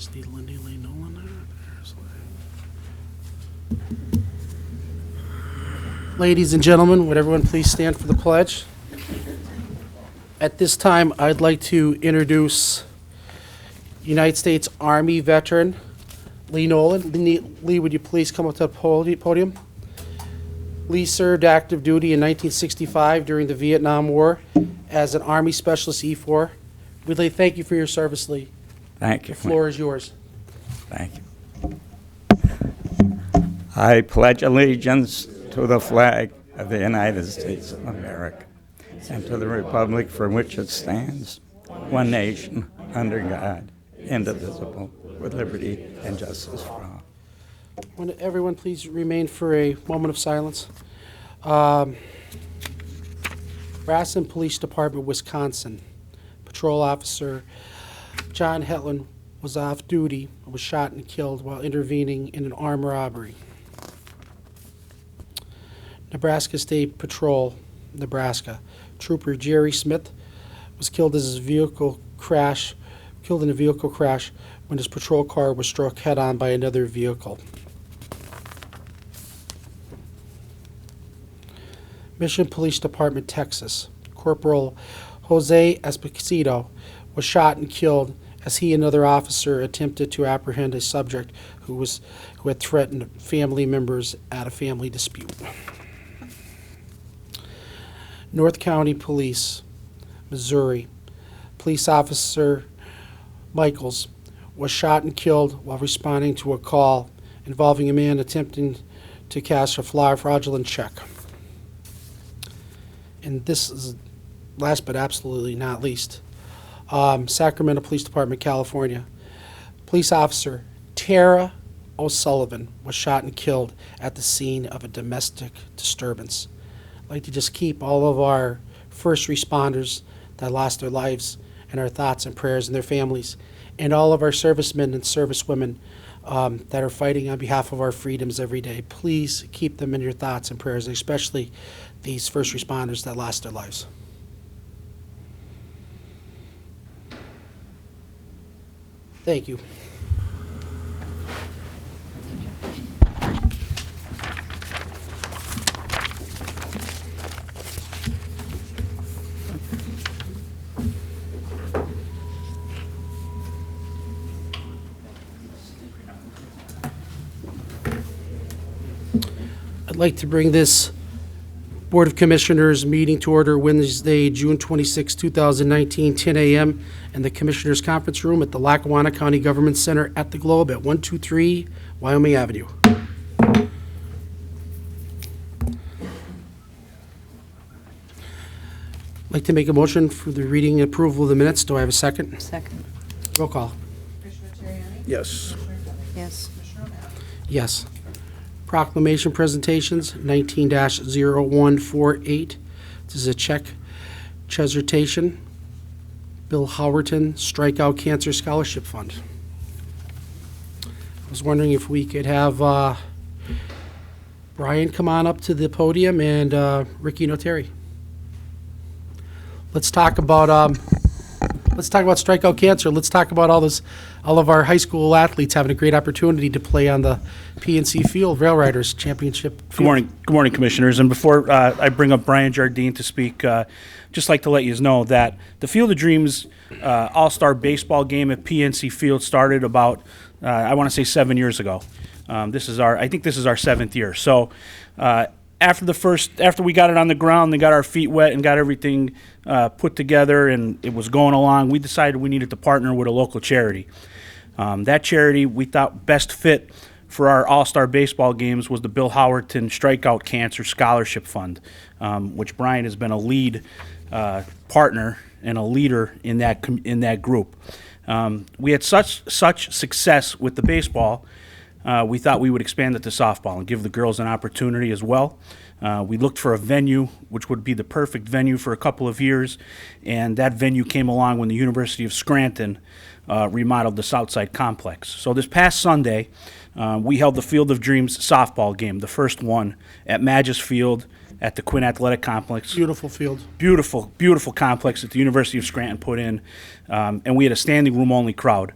Just need Lindy Lee Nolan there. Ladies and gentlemen, would everyone please stand for the pledge? At this time, I'd like to introduce United States Army veteran Lee Nolan. Lee, would you please come up to the podium? Lee served active duty in 1965 during the Vietnam War as an Army Specialist E4. We'd like to thank you for your service, Lee. Thank you. The floor is yours. Thank you. I pledge allegiance to the flag of the United States of America and to the republic for which it stands, one nation, under God, indivisible, with liberty and justice for all. Would everyone please remain for a moment of silence? Raston Police Department, Wisconsin. Patrol Officer John Hetland was off duty and was shot and killed while intervening in an armed robbery. Nebraska State Patrol, Nebraska. Trooper Jerry Smith was killed in a vehicle crash when his patrol car was struck head-on by another vehicle. Mission Police Department, Texas. Corporal Jose Esposito was shot and killed as he and another officer attempted to apprehend a subject who had threatened family members at a family dispute. North County Police, Missouri. Police Officer Michaels was shot and killed while responding to a call involving a man attempting to cash a fraudulent check. And this is last but absolutely not least, Sacramento Police Department, California. Police Officer Tara O'Sullivan was shot and killed at the scene of a domestic disturbance. I'd like to just keep all of our first responders that lost their lives in our thoughts and prayers and their families, and all of our servicemen and servicewomen that are fighting on behalf of our freedoms every day. Please keep them in your thoughts and prayers, especially these first responders that lost their lives. Thank you. I'd like to bring this Board of Commissioners meeting to order Wednesday, June 26, 2019, 10 a.m. in the Commissioners Conference Room at the Lackawanna County Government Center at the Globe at 123 Wyoming Avenue. I'd like to make a motion for the reading and approval of the minutes. Do I have a second? Second. Roll call. Commissioner Terriani? Yes. Commissioner Evans? Yes. Commissioner O'Malley? Yes. Proclamation presentations, 19-0148. This is a check Chesertation, Bill Howerton Strikeout Cancer Scholarship Fund. I was wondering if we could have Brian come on up to the podium and Ricky Notary. Let's talk about strikeout cancer. Let's talk about all of our high school athletes having a great opportunity to play on the PNC Field Rail Riders Championship field. Good morning, Commissioners. And before I bring up Brian Jardine to speak, just like to let you know that the Field of Dreams All-Star Baseball game at PNC Field started about, I want to say 7 years ago. I think this is our 7th year. So after we got it on the ground and got our feet wet and got everything put together and it was going along, we decided we needed to partner with a local charity. That charity we thought best fit for our All-Star Baseball games was the Bill Howerton Strikeout Cancer Scholarship Fund, which Brian has been a lead partner and a leader in that group. We had such success with the baseball, we thought we would expand it to softball and give the girls an opportunity as well. We looked for a venue which would be the perfect venue for a couple of years, and that venue came along when the University of Scranton remodeled the Southside Complex. So this past Sunday, we held the Field of Dreams softball game, the first one at Magis Field at the Quinn Athletic Complex. Beautiful field. Beautiful, beautiful complex that the University of Scranton put in, and we had a standing room only crowd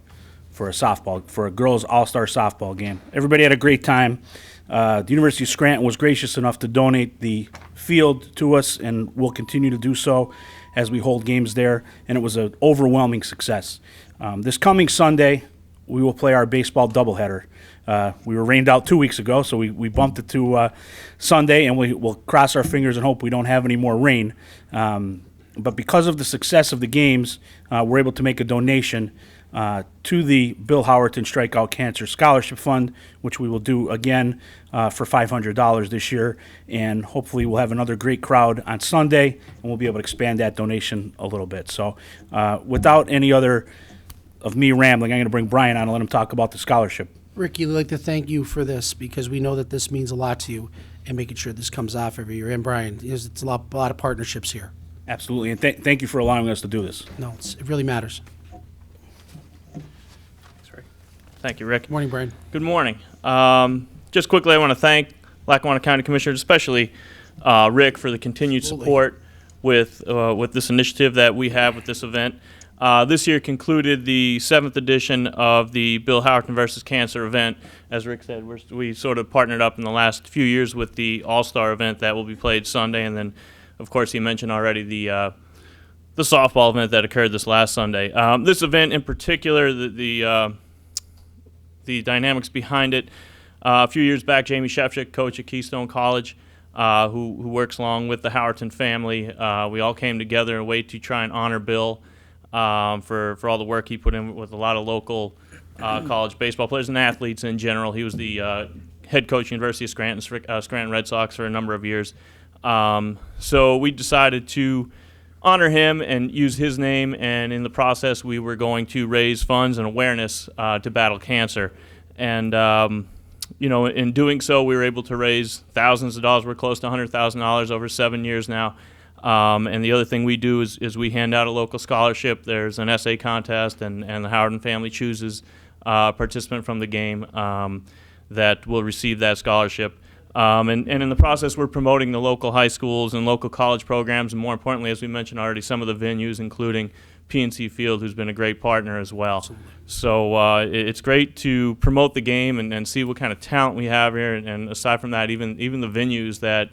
for a girls all-star softball game. Everybody had a great time. The University of Scranton was gracious enough to donate the field to us, and will continue to do so as we hold games there, and it was an overwhelming success. This coming Sunday, we will play our baseball doubleheader. We were rained out 2 weeks ago, so we bumped it to Sunday, and we'll cross our fingers and hope we don't have any more rain. But because of the success of the games, we're able to make a donation to the Bill Howerton Strikeout Cancer Scholarship Fund, which we will do again for $500 this year. And hopefully we'll have another great crowd on Sunday, and we'll be able to expand that donation a little bit. So without any other of me rambling, I'm going to bring Brian on and let him talk about the scholarship. Ricky, we'd like to thank you for this because we know that this means a lot to you and making sure this comes off every year. And Brian, it's a lot of partnerships here. Absolutely, and thank you for allowing us to do this. No, it really matters. Thank you, Rick. Good morning, Brian. Good morning. Just quickly, I want to thank Lackawanna County Commissioners, especially Rick, for the continued support with this initiative that we have with this event. This year concluded the 7th edition of the Bill Howerton versus Cancer event. As Rick said, we sort of partnered up in the last few years with the All-Star event that will be played Sunday, and then, of course, he mentioned already the softball event that occurred this last Sunday. This event in particular, the dynamics behind it. A few years back, Jamie Shepchick, coach at Keystone College, who works along with the Howerton family, we all came together in a way to try and honor Bill for all the work he put in with a lot of local college baseball players and athletes in general. He was the head coach at University of Scranton Red Sox for a number of years. So we decided to honor him and use his name, and in the process we were going to raise funds and awareness to battle cancer. And in doing so, we were able to raise thousands of dollars. We're close to $100,000 over 7 years now. And the other thing we do is we hand out a local scholarship. There's an essay contest, and the Howerton family chooses a participant from the game that will receive that scholarship. And in the process, we're promoting the local high schools and local college programs, and more importantly, as we mentioned already, some of the venues, including PNC Field, who's been a great partner as well. Absolutely. So it's great to promote the game and see what kind of talent we have here. And aside from that, even the venues that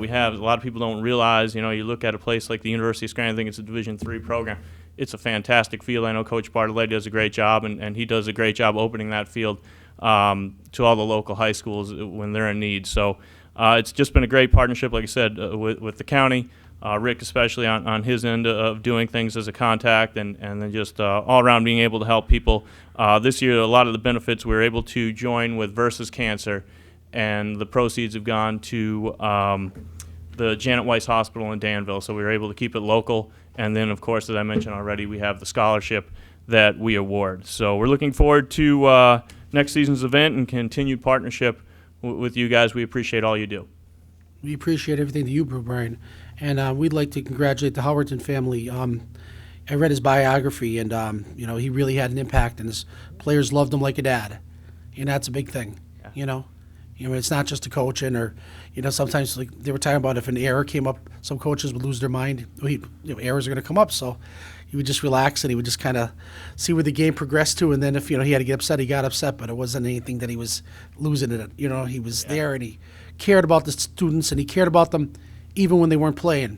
we have, a lot of people don't realize. You look at a place like the University of Scranton, I think it's a Division III program. It's a fantastic field. I know Coach Bartoletti does a great job, and he does a great job opening that field to all the local high schools when they're in need. So it's just been a great partnership, like I said, with the county, Rick especially on his end of doing things as a contact, and then just all around being able to help people. This year, a lot of the benefits we were able to join with Versus Cancer, and the proceeds have gone to the Janet Weiss Hospital in Danville, so we were able to keep it local. And then, of course, as I mentioned already, we have the scholarship that we award. So we're looking forward to next season's event and continued partnership with you guys. We appreciate all you do. We appreciate everything that you do, Brian. And we'd like to congratulate the Howerton family. I read his biography, and he really had an impact, and his players loved him like a dad. And that's a big thing, Yeah. It's not just a coaching, or sometimes, like they were talking about, if an error came up, some coaches would lose their mind. Errors are going to come up, so he would just relax, and he would just kind of see where the game progressed to, and then if he had to get upset, he got upset, but it wasn't anything that he was losing it. He was there, and he cared about the students, and he cared about them even when they weren't playing.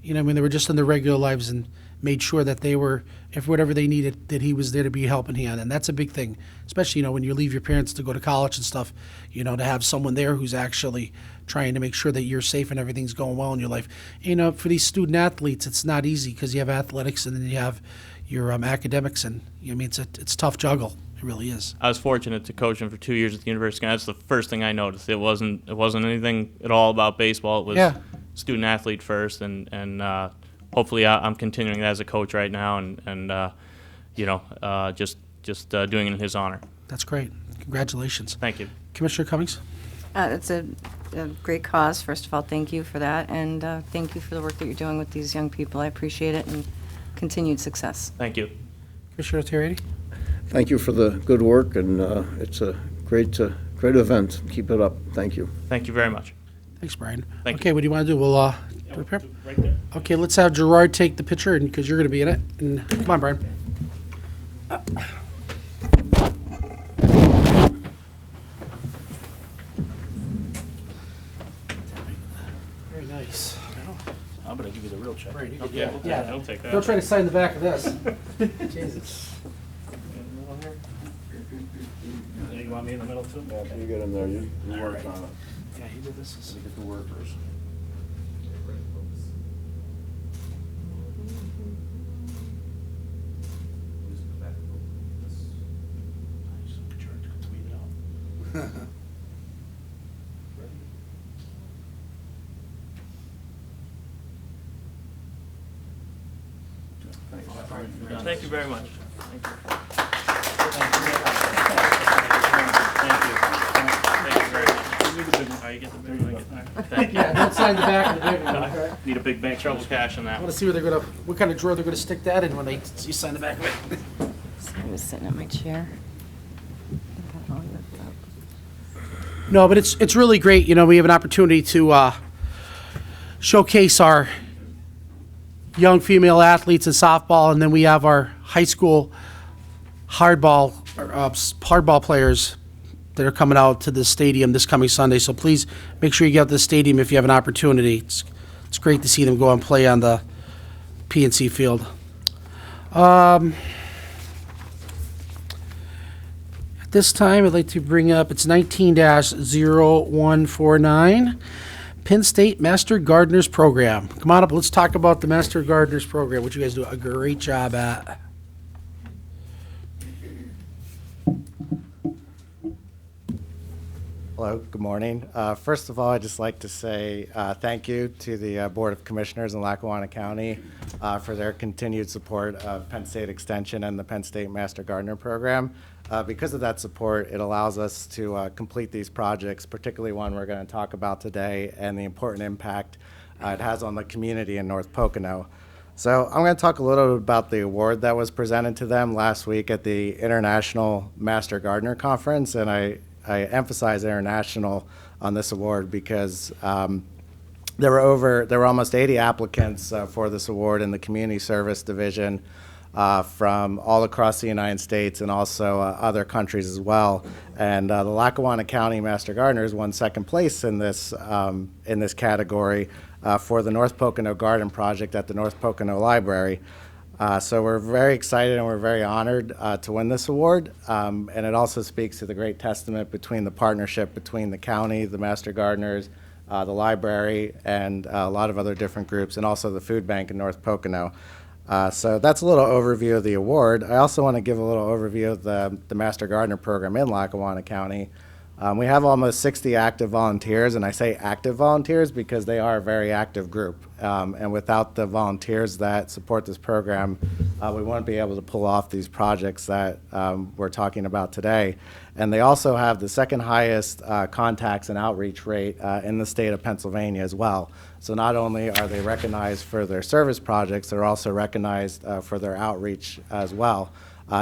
They were just in their regular lives, and made sure that they were, if whatever they needed, that he was there to be a helping hand. And that's a big thing, especially, when you leave your parents to go to college and stuff, to have someone there who's actually trying to make sure that you're safe and everything's going well in your life. For these student athletes, it's not easy because you have athletics and then you have your academics, and it's a tough juggle. It really is. I was fortunate to coach him for 2 years at the University. That's the first thing I noticed. It wasn't anything at all about baseball. It was student athlete first, and hopefully I'm continuing that as a coach right now, and just doing it in his honor. That's great. Congratulations. Thank you. Commissioner Cummings? It's a great cause. First of all, thank you for that, and thank you for the work that you're doing with these young people. I appreciate it, and continued success. Thank you. Commissioner Terriani? Thank you for the good work, and it's a great event. Keep it up. Thank you. Thank you very much. Thanks, Brian. Thank okay, what do you want to do? We'll prepare. Right there. Okay, let's have Gerard take the picture, because you're going to be in it. And come on, Brian. check. Right, you could- Yeah, yeah. I'll take that. Don't try to sign the back of this. Jesus. You want me in the middle too? Yeah, you get in there, you work on it. Yeah, he did this. Get the workers. Thank you very much. Thank you. Thank you very much. Oh, you get the big one, I get that. Thank you. Yeah, don't sign the back of the big one, okay? Need a big bank trouble cash on I that want one. to see where they're gonna, what kind of drawer they're gonna stick that in when they, you sign the back of it. So I was sitting at my chair. No, but it's really great. You know, we have an opportunity to showcase our young female athletes in softball, and then we have our high school hardball players that are coming out to the stadium this coming Sunday. So please make sure you get out to the stadium if you have an opportunity. It's great to see them go and play on the PNC field. At this time, I'd like to bring up, it's 19-0149, Penn State Master Gardeners Program. Come on up, let's talk about the Master Gardeners Program, which you guys do a great job at. Hello, good morning. First of all, I'd just like to say thank you to the Board of Commissioners in Lackawanna County for their continued support of Penn State Extension and the Penn State Master Gardener Program. Because of that support, it allows us to complete these projects, particularly one we're going to talk about today, and the important impact it has on the community in North Pocono. So I'm going to talk a little bit about the award that was presented to them last week at the International Master Gardener Conference, and I emphasize international on this award because there were almost 80 applicants for this award in the community service division from all across the United States and also other countries as well. And the Lackawanna County Master Gardeners won second place in this category for the North Pocono Garden Project at the North Pocono Library. So we're very excited and we're very honored to win this award. And it also speaks to the great testament between the partnership between the county, the Master Gardeners, the library, and a lot of other different groups, and also the food bank in North Pocono. So that's a little overview of the award. I also want to give a little overview of the Master Gardener program in Lackawanna County. We have almost 60 active volunteers, and I say active volunteers because they are a very active group. And without the volunteers that support this program, we wouldn't be able to pull off these projects that we're talking about today. And they also have the second highest contacts and outreach rate in the state of Pennsylvania as well. So not only are they recognized for their service projects, they're also recognized for their outreach as well.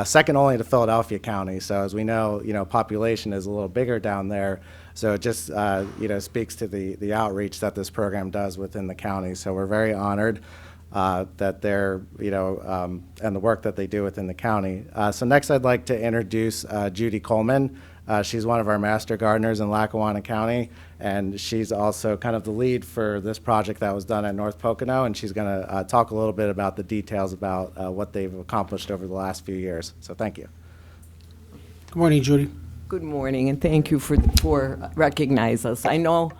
Second only to Philadelphia County. So as we know, population is a little bigger down there. So it just, speaks to the outreach that this program does within the county. So we're very honored that they're, and the work that they do within the county. So next I'd like to introduce Judy Coleman. She's one of our Master Gardeners in Lackawanna County, and she's also kind of the lead for this project that was done at North Pocono, and she's going to talk a little bit about the details about what they've accomplished over the last few years. So thank you. Good morning, Judy. Good morning, and thank you for recognizing us. I know,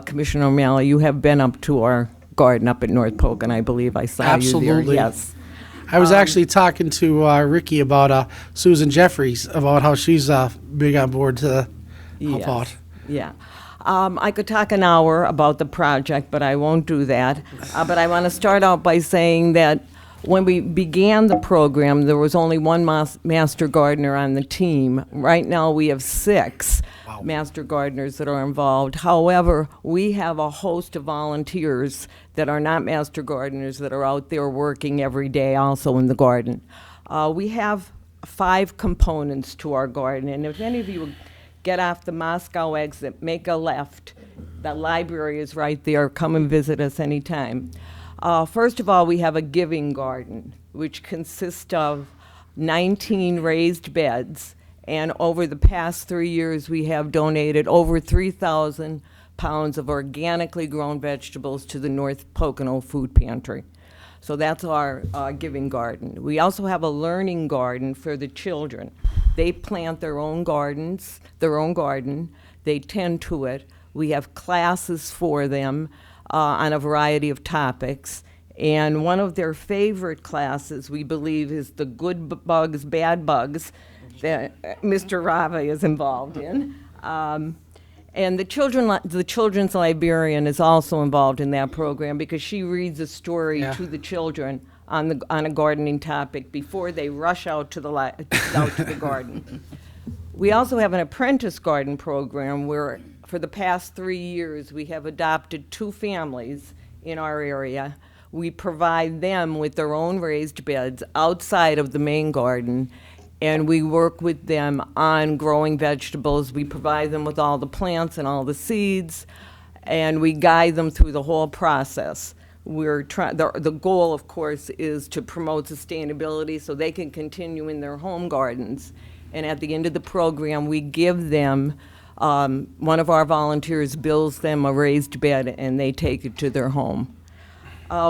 Commissioner O'Malley, you have been up to our garden up at North Pocono. I believe I saw you Absolutely. there. Yes. I was actually talking to Ricky about Susan Jeffries, about how she's big on board to help out. Yeah. I could talk an hour about the project, but I won't do that. But I want to start out by saying that when we began the program, there was only one master gardener on the team. Right now, we have 6 master gardeners that are involved. However, we have a host of volunteers that are not master gardeners that are out there working every day also in the garden. We have 5 components to our garden, and if any of you get off the Moscow exit, make a left. The library is right there. Come and visit us anytime. First of all, we have a giving garden, which consists of 19 raised beds. And over the past 3 years, we have donated over 3,000 pounds of organically grown vegetables to the North Pocono Food Pantry. So that's our giving garden. We also have a learning garden for the children. They plant their own gardens, their own garden. They tend to it. We have classes for them on a variety of topics. And one of their favorite classes, we believe, is the good bugs, bad bugs that Mr. Rava is involved in. And the children's librarian is also involved in that program because she reads a story to the children on a gardening topic before they rush out to the garden. We also have an apprentice garden program where, for the past 3 years, we have adopted 2 families in our area. We provide them with their own raised beds outside of the main garden, and we work with them on growing vegetables. We provide them with all the plants and all the seeds, and we guide them through the whole process. The goal, of course, is to promote sustainability so they can continue in their home gardens. And at the end of the program, we give them, one of our volunteers builds them a raised bed, and they take it to their home.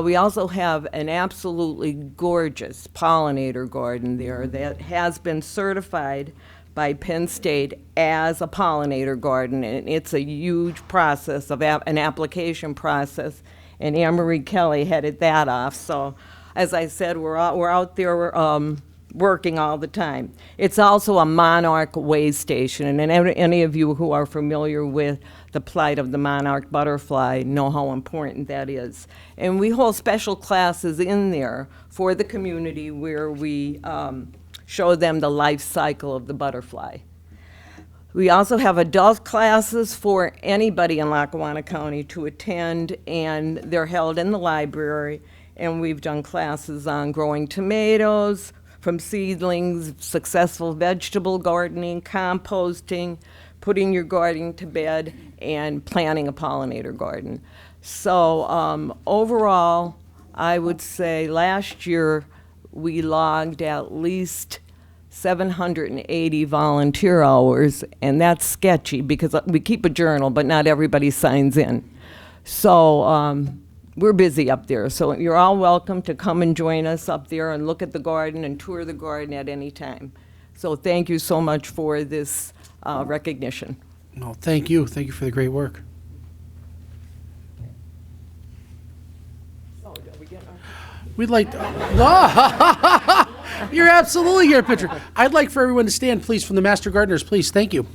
We also have an absolutely gorgeous pollinator garden there that has been certified by Penn State as a pollinator garden, and it's a huge process of an application process, and Anne-Marie Kelly headed that off. So, as I said, we're out there working all the time. It's also a monarch way station, and any of you who are familiar with the plight of the monarch butterfly know how important that is. And we hold special classes in there for the community where we show them the life cycle of the butterfly. We also have adult classes for anybody in Lackawanna County to attend, and they're held in the library. And we've done classes on growing tomatoes from seedlings, successful vegetable gardening, composting, putting your garden to bed, and planting a pollinator garden. So overall, I would say last year we logged at least 780 volunteer hours, and that's sketchy because we keep a journal, but not everybody signs in. So we're busy up there. So you're all welcome to come and join us up there and look at the garden and tour the garden at any time. So thank you so much for this recognition. No, thank you. Thank you for the great work. We'd like to. You're absolutely here, picture. I'd like for everyone to stand, please, from the Master Gardeners, please. Thank you.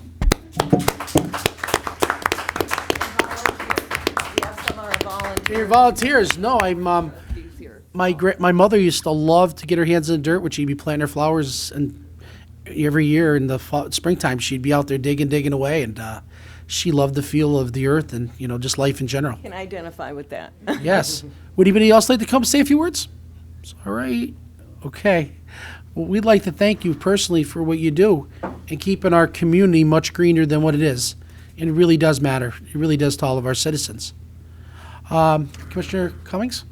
Your volunteers. No, I'm. My mother used to love to get her hands in the dirt when she'd be planting her flowers, and every year in the springtime she'd be out there digging away, and she loved the feel of the earth and just life in general. Can identify with that. Yes. Would anybody else like to come say a few words? All right. Okay. Well, we'd like to thank you personally for what you do and keeping our community much greener than what it is. And it really does matter. It really does to all of our citizens. Commissioner Cummings?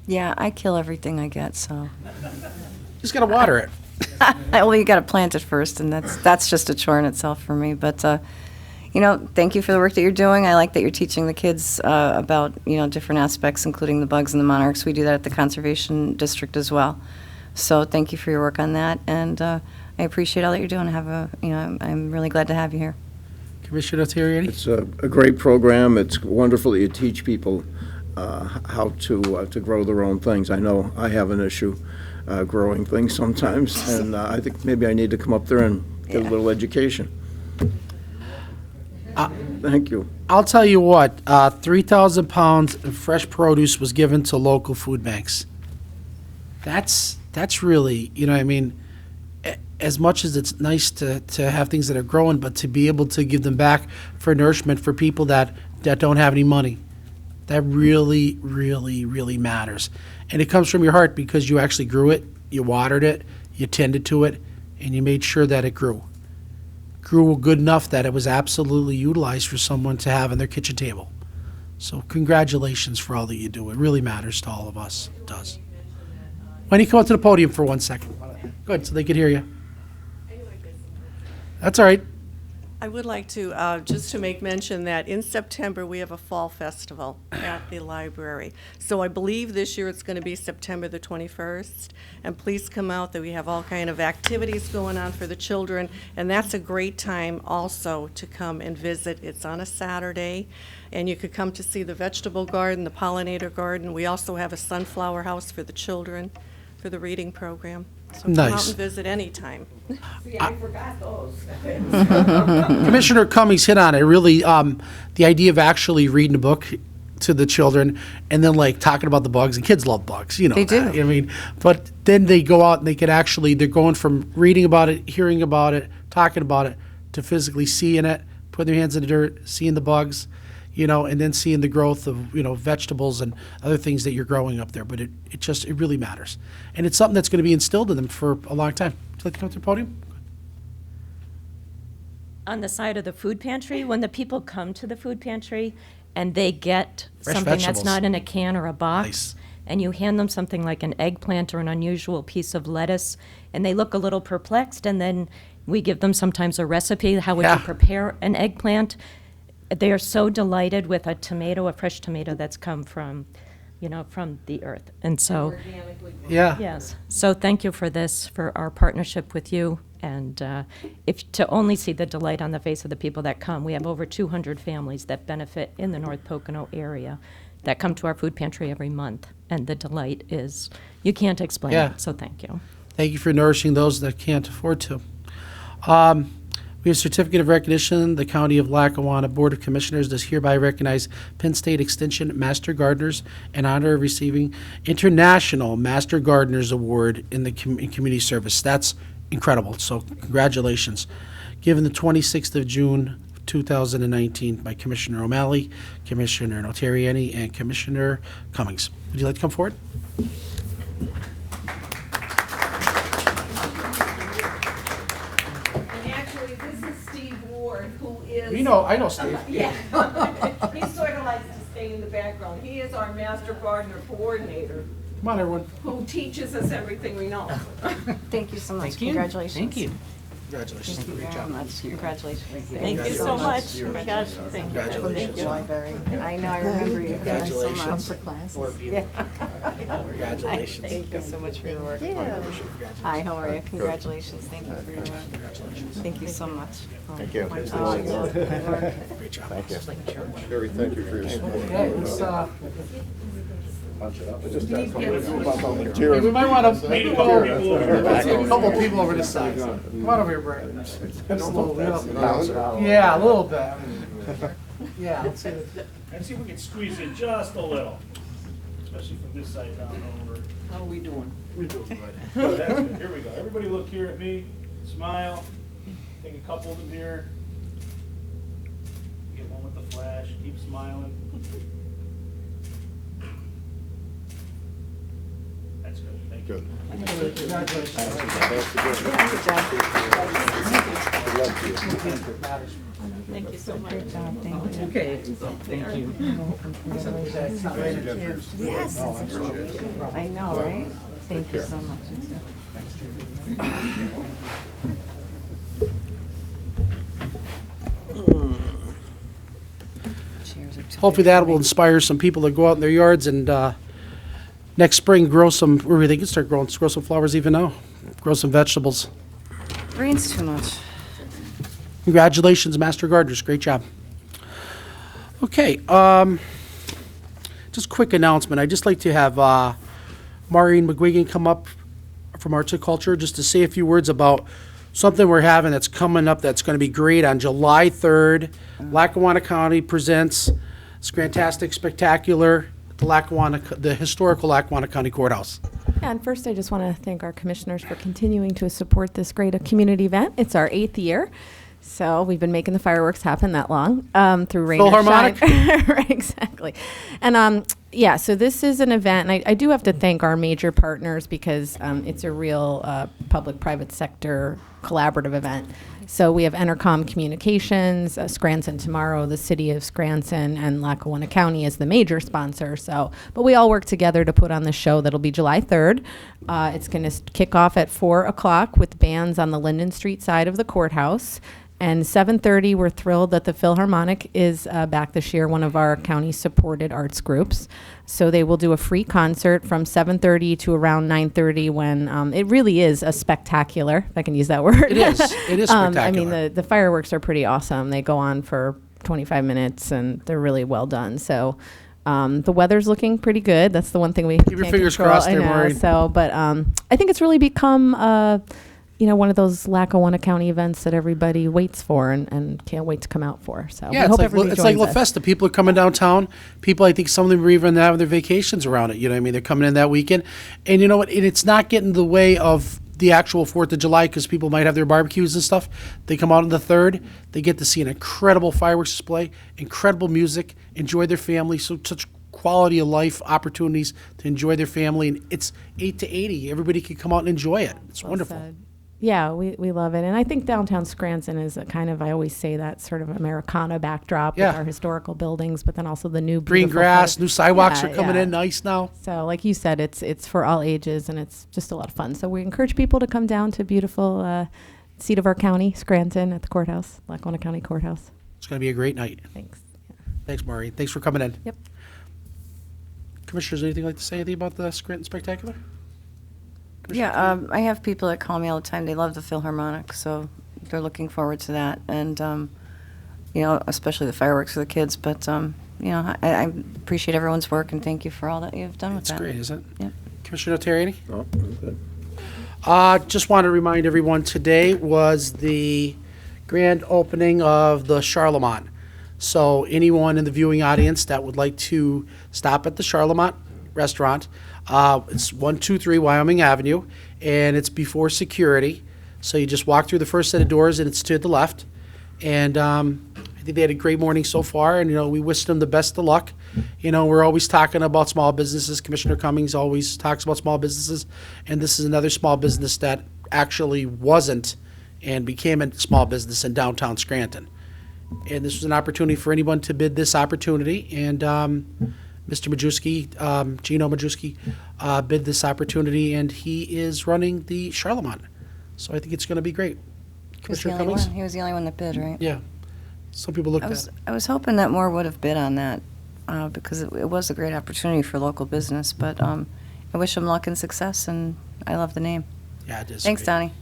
Yeah, I kill everything I get, so. Just got to water it. Well, you got to plant it first, and that's just a chore in itself for me. But thank you for the work that you're doing. I like that you're teaching the kids about different aspects, including the bugs and the monarchs. We do that at the Conservation District as well. So thank you for your work on that, and I appreciate all that you're doing. I'm really glad to have you here. Commissioner Terriani? It's a great program. It's wonderful that you teach people how to grow their own things. I know I have an issue growing things sometimes, and I think maybe I need to come up there and get a little education. Thank you. I'll tell you what, 3,000 pounds of fresh produce was given to local food banks. That's really, as much as it's nice to have things that are growing, but to be able to give them back for nourishment for people that don't have any money, that really, really, really matters. And it comes from your heart because you actually grew it, you watered it, you tended to it, and you made sure that it grew. Grew good enough that it was absolutely utilized for someone to have on their kitchen table. So congratulations for all that you do. It really matters to all of us. It does. Why don't you come up to the podium for 1 second? Good, so they can hear you. That's all right. I would like to, just to make mention that in September, we have a fall festival at the library. So I believe this year it's going to be September the 21st. And please come out, that we have all kind of activities going on for the children. And that's a great time also to come and visit. It's on a Saturday. And you could come to see the vegetable garden, the pollinator garden. We also have a sunflower house for the children for the reading program. So come out Nice. and visit anytime. See, I forgot those. Commissioner Cummings hit on it. Really, the idea of actually reading a book to the children and then like talking about the bugs, and kids love bugs, you know. They do. that. I mean, but then they go out and they can actually, they're going from reading about it, hearing about it, talking about it, to physically seeing it, putting their hands in the dirt, seeing the bugs, you know, and then seeing the growth of, you know, vegetables and other things that you're growing up there. But it really matters. And it's something that's going to be instilled in them for a long time. Would you like to come to the podium? On the side of the food pantry, when the people come to the food pantry and they get Fresh something vegetables. that's not in a can or a box, Nice. and you hand them something like an eggplant or an unusual piece of lettuce, and they look a little perplexed, and then we give them sometimes a recipe, how would Yeah. you prepare an eggplant? They are so delighted with a tomato, a fresh tomato that's come from, from the earth. And so, Yeah. yes. So thank you for this, for our partnership with you. And if to only see the delight on the face of the people that come, we have over 200 families that benefit in the North Pocono area that come to our food pantry every month. And the delight is, you can't explain Yeah. it. So thank you. Thank you for nourishing those that can't afford to. We have certificate of recognition. The County of Lackawanna Board of Commissioners does hereby recognize Penn State Extension Master Gardeners in honor of receiving International Master Gardeners Award in community service. That's incredible. So congratulations. Given the 26th of June, 2019 by Commissioner O'Malley, Commissioner Notarianni, and Commissioner Cummings. Would you like to come forward? And actually, this is Steve Ward, who is. I know Steve. Yeah. He sort of likes to stay in the background. He is our master gardener coordinator, Come on, everyone. who teaches us everything we know. Thank you so much. Congratulations. Thank you. Congratulations. Thank you very much. Congratulations. Thank you so much. Oh my gosh, thank you. Congratulations. Library. I know, I remember you guys so much. Congratulations. Thank you so much for your work. Hi, how are you? Congratulations. Thank you for your work. Thank you so much. Thank you. Great job. Very thank you for your support. Okay, let's, Volunteer. we might want to maybe go, let's get a couple people over this side. Come on over here, Brett. Just a little bit. Yeah, a little bit. Yeah, let's see. And see if we can squeeze in just a little, especially from this side down over. How are we doing? We're doing good. Oh, that's good. Here we go. Everybody look here at me, smile, take a couple of them here. Get one with the flash, keep smiling. That's good, thank you. Good. Thank you so much. Okay, thank you. Yes. I know, right? Thank you so much. Hopefully that will inspire some people to go out in their yards and next spring grow some, or they can start grow some flowers even now. Grow some vegetables. Rain's too much. Congratulations, Master Gardeners. Great job. Okay, just quick announcement. I'd just like to have Maureen McGuigan come up from Arts and Culture just to say a few words about something we're having that's coming up that's going to be great on July 3rd. Lackawanna County presents Scrantastic Spectacular at the historical Lackawanna County Courthouse. And first, I just want to thank our commissioners for continuing to support this great community event. It's our 8th year, so we've been making the fireworks happen that long through rain or shine. Philharmonic? Right, exactly. And yeah, so this is an event, and I do have to thank our major partners because it's a real public-private sector collaborative event. So we have Entercom Communications, Scranton Tomorrow, the City of Scranton, and Lackawanna County as the major sponsor. So, but we all work together to put on the show that'll be July 3rd. It's going to kick off at 4 o'clock with bands on the Linden Street side of the courthouse. And 7:30, we're thrilled that the Philharmonic is back this year, one of our county-supported arts groups. So they will do a free concert from 7:30 to around 9:30 when it really is a spectacular, if I can use that word. It is. It is spectacular. I mean, the fireworks are pretty awesome. They go on for 25 minutes, and they're really well done. So the weather's looking pretty good. That's the one thing we Keep your can't fingers control. crossed there, I know. Maureen. So, but I think it's really become one of those Lackawanna County events that everybody waits for and can't wait to come out for. So Yeah, we it's hope like everybody it's like La joins us. Festa. People are coming downtown. People, I think some of them are even having their vacations around it. You know what I mean? They're coming in that weekend. And you know what? And it's not getting in the way of the actual 4th of July because people might have their barbecues and stuff. They come out on the 3rd. They get to see an incredible fireworks display, incredible music, enjoy their family. So such quality of life opportunities to enjoy their family. And it's 8 to 80. Everybody can come out and enjoy it. It's Well wonderful. said. Yeah, we love it. And I think downtown Scranton is a kind of, I always say that sort of Americana backdrop Yeah. with our historical buildings, but then also the new Green beautiful grass, part- new sidewalks Yeah, are coming yeah. in nice now. So like you said, it's for all ages and it's just a lot of fun. So we encourage people to come down to beautiful seat of our county, Scranton at the courthouse, Lackawanna County Courthouse. It's going to be a great night. Thanks. Thanks, Maureen. Thanks for coming in. Yep. Commissioners, anything like to say anything about the Scranton Spectacular? Yeah, I have people that call me all the time. They love the Philharmonic, so they're looking forward to that. And, especially the fireworks for the kids. But, I appreciate everyone's work and thank you for all that you've done with That's that. great, isn't it? Yep. Commissioner Terriani? No, good. Just want to remind everyone, today was the grand opening of the Charlemont. So anyone in the viewing audience that would like to stop at the Charlemont restaurant, it's 123 Wyoming Avenue, and it's before security. So you just walk through the first set of doors, and it's to the left. And I think they had a great morning so far, and, we wish them the best of luck. We're always talking about small businesses. Commissioner Cummings always talks about small businesses, and this is another small business that actually wasn't and became a small business in downtown Scranton. And this was an opportunity for anyone to bid this opportunity, and Mr. Majewski, Gino Majewski, bid this opportunity, and he is running the Charlemont. So I think it's going to be great. He was the Commissioner only Cummings? one. He was the only one that bid, right? Yeah. Some people looked I at was it. I was hoping that more would have bid on that because it was a great opportunity for local business. But I wish them luck and success, and I love the name. Yeah, it is. Thanks, great. Donnie.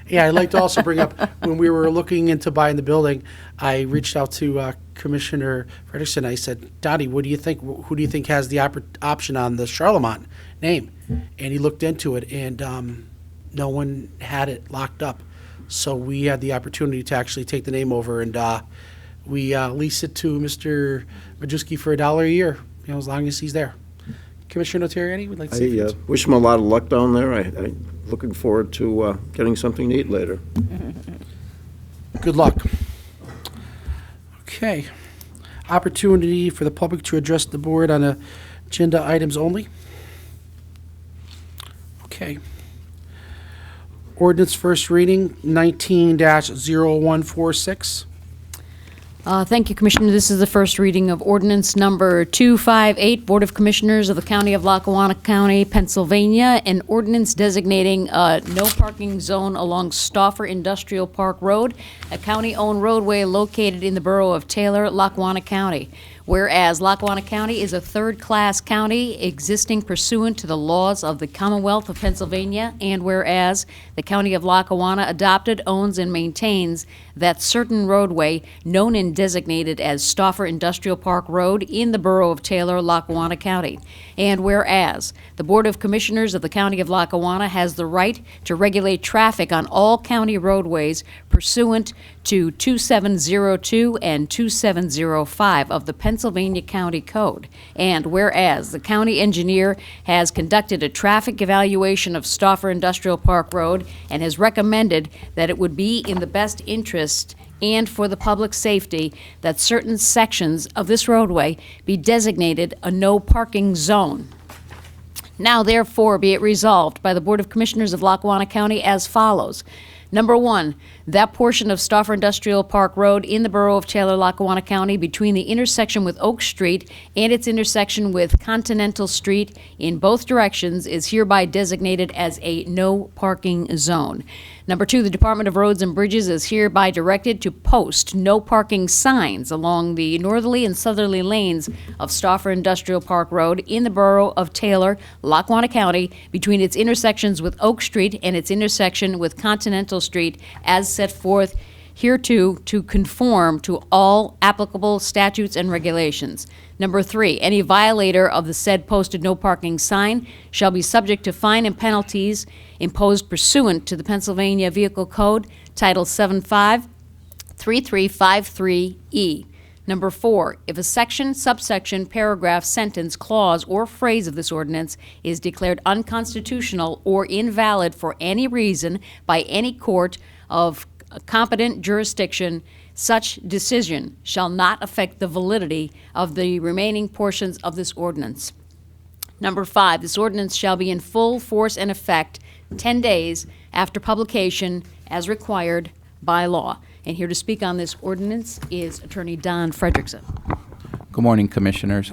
Yeah, I'd like to also bring up, when we were looking into buying the building, I reached out to Commissioner Frederickson. I said, Donnie, what do you think? Who do you think has the option on the Charlemont name? And he looked into it, and no one had it locked up. So we had the opportunity to actually take the name over, and we lease it to Mr. Majewski for $1 a year, as long as he's there. Commissioner Notarianni, would like to say a few I words? wish them a lot of luck down there. I'm looking forward to getting something to eat later. Good luck. Okay. Opportunity for the public to address the board on agenda items only. Okay. Ordinance first reading, 19-0146. Thank you, Commissioner. This is the first reading of ordinance number 258, Board of Commissioners of the County of Lackawanna County, Pennsylvania, an ordinance designating a no parking zone along Stauffer Industrial Park Road, a county-owned roadway located in the borough of Taylor, Lackawanna County. Whereas Lackawanna County is a third-class county existing pursuant to the laws of the Commonwealth of Pennsylvania, and whereas the County of Lackawanna adopted, owns, and maintains that certain roadway known and designated as Stauffer Industrial Park Road in the borough of Taylor, Lackawanna County. And whereas the Board of Commissioners of the County of Lackawanna has the right to regulate traffic on all county roadways pursuant to 2702 and 2705 of the Pennsylvania County Code. And whereas the county engineer has conducted a traffic evaluation of Stauffer Industrial Park Road and has recommended that it would be in the best interest and for the public safety that certain sections of this roadway be designated a no parking zone. Now therefore be it resolved by the Board of Commissioners of Lackawanna County as follows. Number one, that portion of Stauffer Industrial Park Road in the borough of Taylor, Lackawanna County, between the intersection with Oak Street and its intersection with Continental Street in both directions, is hereby designated as a no parking zone. Number 2, the Department of Roads and Bridges is hereby directed to post no parking signs along the northerly and southerly lanes of Stauffer Industrial Park Road in the borough of Taylor, Lackawanna County, between its intersections with Oak Street and its intersection with Continental Street, as set forth hereto to conform to all applicable statutes and regulations. Number 3, any violator of the said posted no parking sign shall be subject to fine and penalties imposed pursuant to the Pennsylvania Vehicle Code, Title 753353E. Number 4, if a section, subsection, paragraph, sentence, clause, or phrase of this ordinance is declared unconstitutional or invalid for any reason by any court of competent jurisdiction, such decision shall not affect the validity of the remaining portions of this ordinance. Number 5, this ordinance shall be in full force and effect 10 days after publication as required by law. And here to speak on this ordinance is Attorney Don Frederickson. Good morning, Commissioners.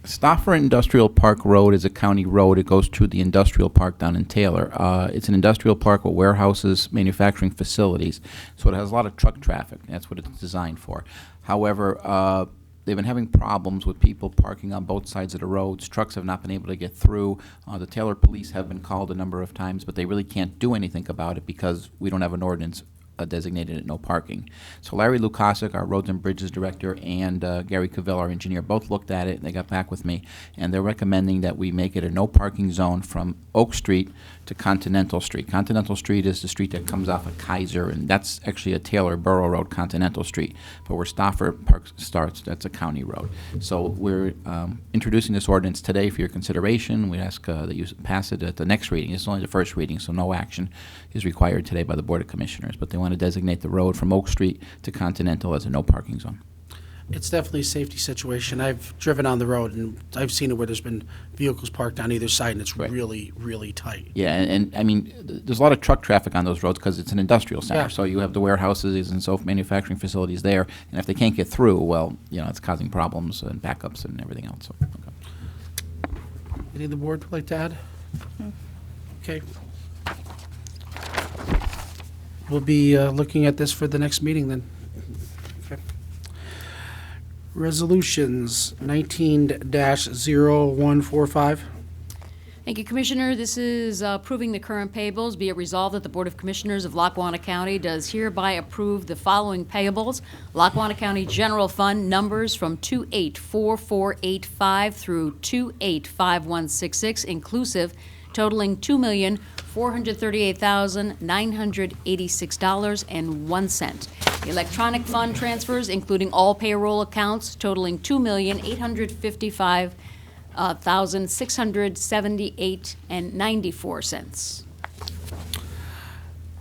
Stauffer Industrial Park Road is a county road. It goes through the industrial park down in Taylor. It's an industrial park with warehouses, manufacturing facilities, so it has a lot of truck traffic. That's what it's designed for. However, they've been having problems with people parking on both sides of the roads. Trucks have not been able to get through. The Taylor police have been called a number of times, but they really can't do anything about it because we don't have an ordinance designated at no parking. So Larry Lukasik, our Roads and Bridges Director, and Gary Cavell, our engineer, both looked at it, and they got back with me, and they're recommending that we make it a no parking zone from Oak Street to Continental Street. Continental Street is the street that comes off of Kaiser, and that's actually a Taylor Borough Road, Continental Street. But where Stauffer Park starts, that's a county road. So we're introducing this ordinance today for your consideration. We ask that you pass it at the next reading. It's only the first reading, so no action is required today by the Board of Commissioners. But they want to designate the road from Oak Street to Continental as a no parking zone. It's definitely a safety situation. I've driven on the road, and I've seen it where there's been vehicles parked on either side, and it's really, really tight. Yeah, and I mean, there's a lot of truck traffic on those roads because it's an industrial center. Yeah. So you have the warehouses and so manufacturing facilities there, and if they can't get through, well, you know, it's causing problems and backups and everything else. So, okay. Any of the board would like to add? Okay. We'll be looking at this for the next meeting then. Okay. Resolutions 19-0145. Thank you, Commissioner. This is approving the current payables. Be it resolved that the Board of Commissioners of Lackawanna County does hereby approve the following payables. Lackawanna County General Fund numbers from 284485 through 285166 inclusive, totaling $2,438,986.01. The electronic fund transfers, including all payroll accounts, totaling $2,855,678.94.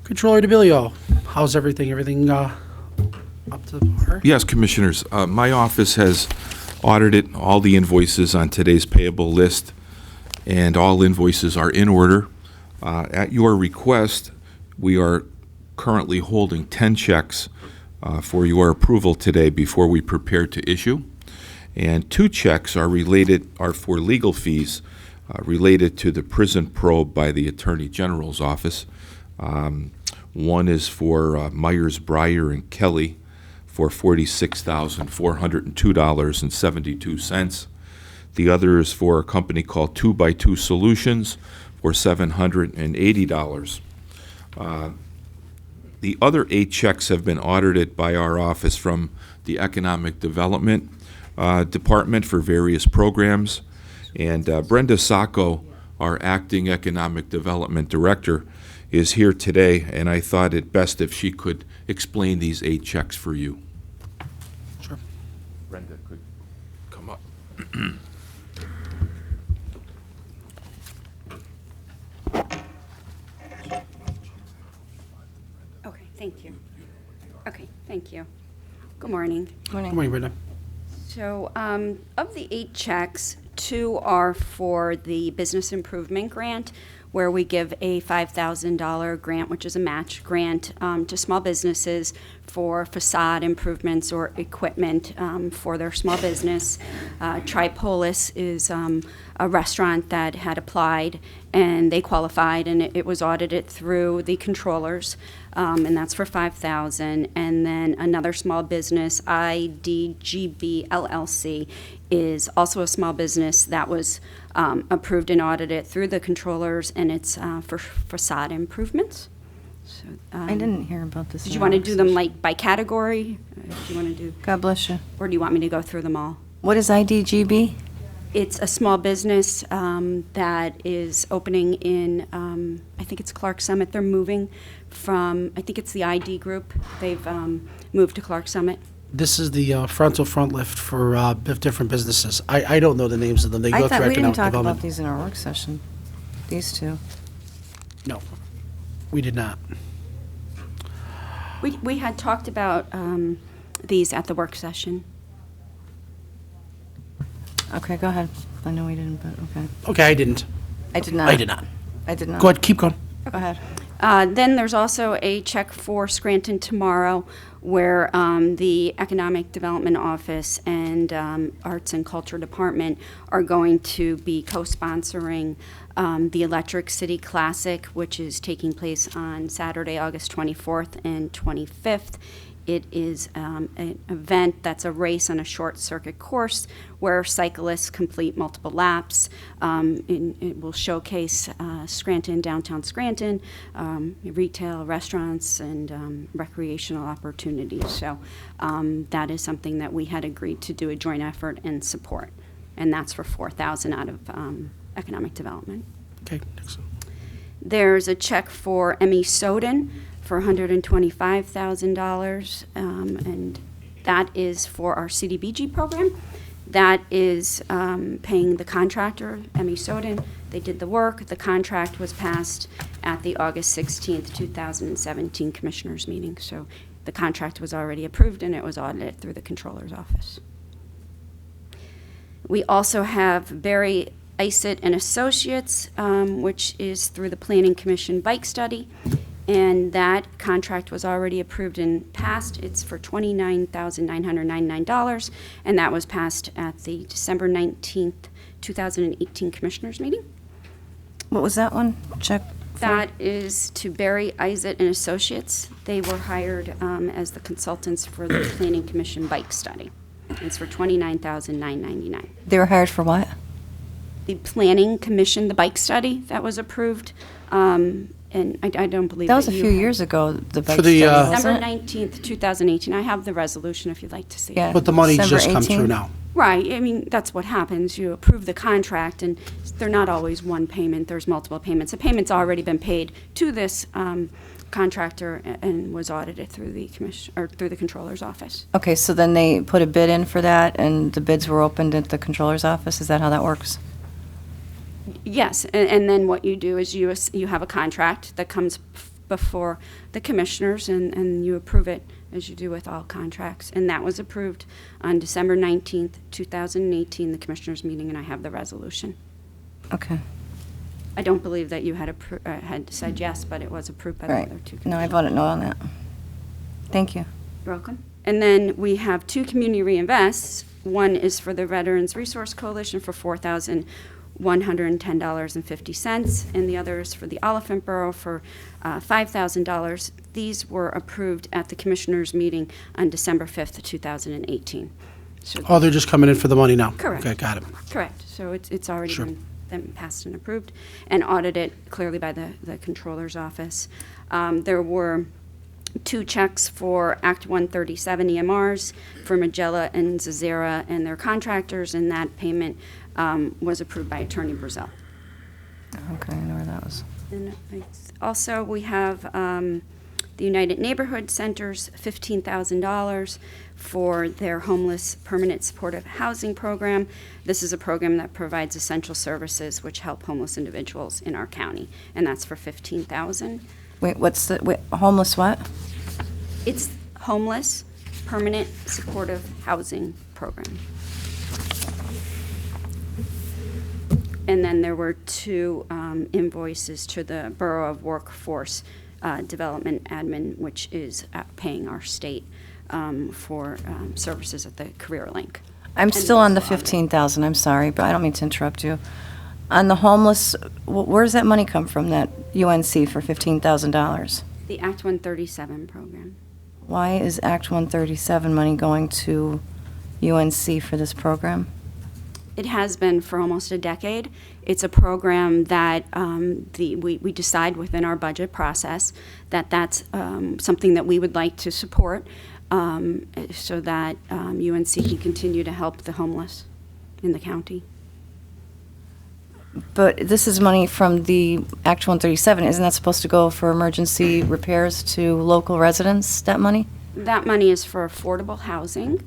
Controller DeBilio, how's everything? Everything up to par? Yes, Commissioners. My office has audited all the invoices on today's payable list, and all invoices are in order. At your request, we are currently holding 10 checks for your approval today before we prepare to issue. And 2 checks are for legal fees related to the prison probe by the Attorney General's office. One is for Myers, Breyer, and Kelly for $46,402.72. The other is for a company called 2x2 Solutions for $780. The other 8 checks have been audited by our office from the Economic Development Department for various programs. And Brenda Sacco, our acting Economic Development Director, is here today, and I thought it best if she could explain these 8 checks for you. Sure. Brenda could come up. Okay, thank you. Okay, thank you. Good morning. Good morning, Brenda. So, of the 8 checks, 2 are for the Business Improvement Grant, where we give a $5,000 grant, which is a match grant, to small businesses for facade improvements or equipment for their small business. Tripolis is a restaurant that had applied, and they qualified, and it was audited through the controllers, and that's for $5,000. And then another small business, IDGB LLC, is also a small business that was approved and audited through the controllers, and it's for facade improvements. So, I didn't hear about this. Did in you our want to work do them session. like by category? Do you want to do, God bless you. or do you want me to go through them all? What is IDGB? It's a small business that is opening in, I think it's Clark Summit. They're moving from, I think it's the ID group. They've moved to Clark Summit. This is the frontal front lift for different businesses. I don't know the names of them. They I go thought through we didn't economic talk development. about these in our work session. These two. No, we did not. We had talked about these at the work session. Okay, go ahead. I know we didn't, but okay. Okay, I didn't. I did not. I did not. I did not. Go ahead, keep going. Go ahead. Then there's also a check for Scranton Tomorrow, where the Economic Development Office and Arts and Culture Department are going to be co-sponsoring the Electric City Classic, which is taking place on Saturday, August 24th and 25th. It is an event that's a race on a short circuit course where cyclists complete multiple laps. It will showcase Scranton, downtown Scranton, retail, restaurants, and recreational opportunities. So that is something that we had agreed to do a joint effort and support. And that's for $4,000 out of economic development. Okay, next one. There's a check for Emmy Soden for $125,000, and that is for our CDBG program. That is paying the contractor, Emmy Soden. They did the work. The contract was passed at the August 16th, 2017 Commissioners meeting. So the contract was already approved, and it was audited through the Controller's office. We also have Barry Isett and Associates, which is through the Planning Commission Bike Study. And that contract was already approved and passed. It's for $29,999, and that was passed at the December 19th, 2018 Commissioners meeting. What was that one? Check. That is to Barry Isett and Associates. They were hired as the consultants for the Planning Commission Bike Study. It's for $29,999. They were hired for what? The Planning Commission, the bike study that was approved, and I don't believe That was a you few had- years ago, the bike For the, study, December wasn't it? 19th, 2018. I have the resolution if you'd like to see Yeah. it. But the money's December just come 18? through now. Right, I mean, that's what happens. You approve the contract, and they're not always one payment. There's multiple payments. The payment's already been paid to this contractor and was audited through the commission, or through the Controller's office. Okay, so then they put a bid in for that, and the bids were opened at the controller's office? Is that how that works? Yes, and then what you do is you have a contract that comes before the commissioners, and you approve it as you do with all contracts. And that was approved on December 19th, 2018, the commissioners meeting, and I have the resolution. Okay. I don't believe that you had had said yes, but it was approved by the Right. other two No, I commissioners. voted no on that. Thank you. You're welcome. And then we have two community reinvests. One is for the Veterans Resource Coalition for $4,110.50, and the other is for the Oliphant Borough for $5,000. These were approved at the Commissioners' meeting on December 5th, 2018. So Oh, they're just coming in for the money now? Correct. Okay, got it. Correct. So it's already Sure. been passed and approved and audited clearly by the Controller's office. There were two checks for Act 137 EMRs for Magella and Zazera and their contractors, and that payment was approved by Attorney Brazil. Okay, I know where that was. And also, we have the United Neighborhood Centers, $15,000 for their homeless permanent supportive housing program. This is a program that provides essential services which help homeless individuals in our county, and that's for $15,000. Wait, homeless what? It's homeless permanent supportive housing program. And then there were two invoices to the Borough of Workforce Development Admin, which is paying our state for services at the Career Link. I'm And still on the those are 15,000, I'm sorry, but I don't mean to interrupt you. On the homeless, where's that money come from, that UNC for $15,000? The Act 137 program. Why is Act 137 money going to UNC for this program? It has been for almost a decade. It's a program that we decide within our budget process that that's something that we would like to support so that UNC can continue to help the homeless in the county. But this is money from the Act 137. Isn't that supposed to go for emergency repairs to local residents, that money? That money is for affordable housing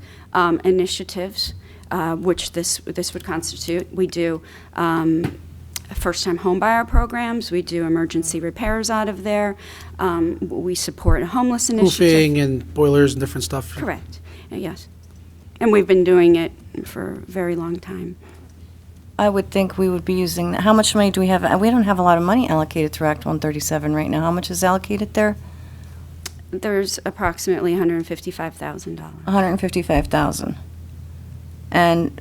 initiatives, which this would constitute. We do first-time homebuyer programs. We do emergency repairs out of there. We support a homeless initiative. Roofing and boilers and different stuff. Correct. Yes. And we've been doing it for a very long time. I would think we would be using, how much money do we have? We don't have a lot of money allocated through Act 137 right now. How much is allocated there? There's approximately $155,000. $155,000. And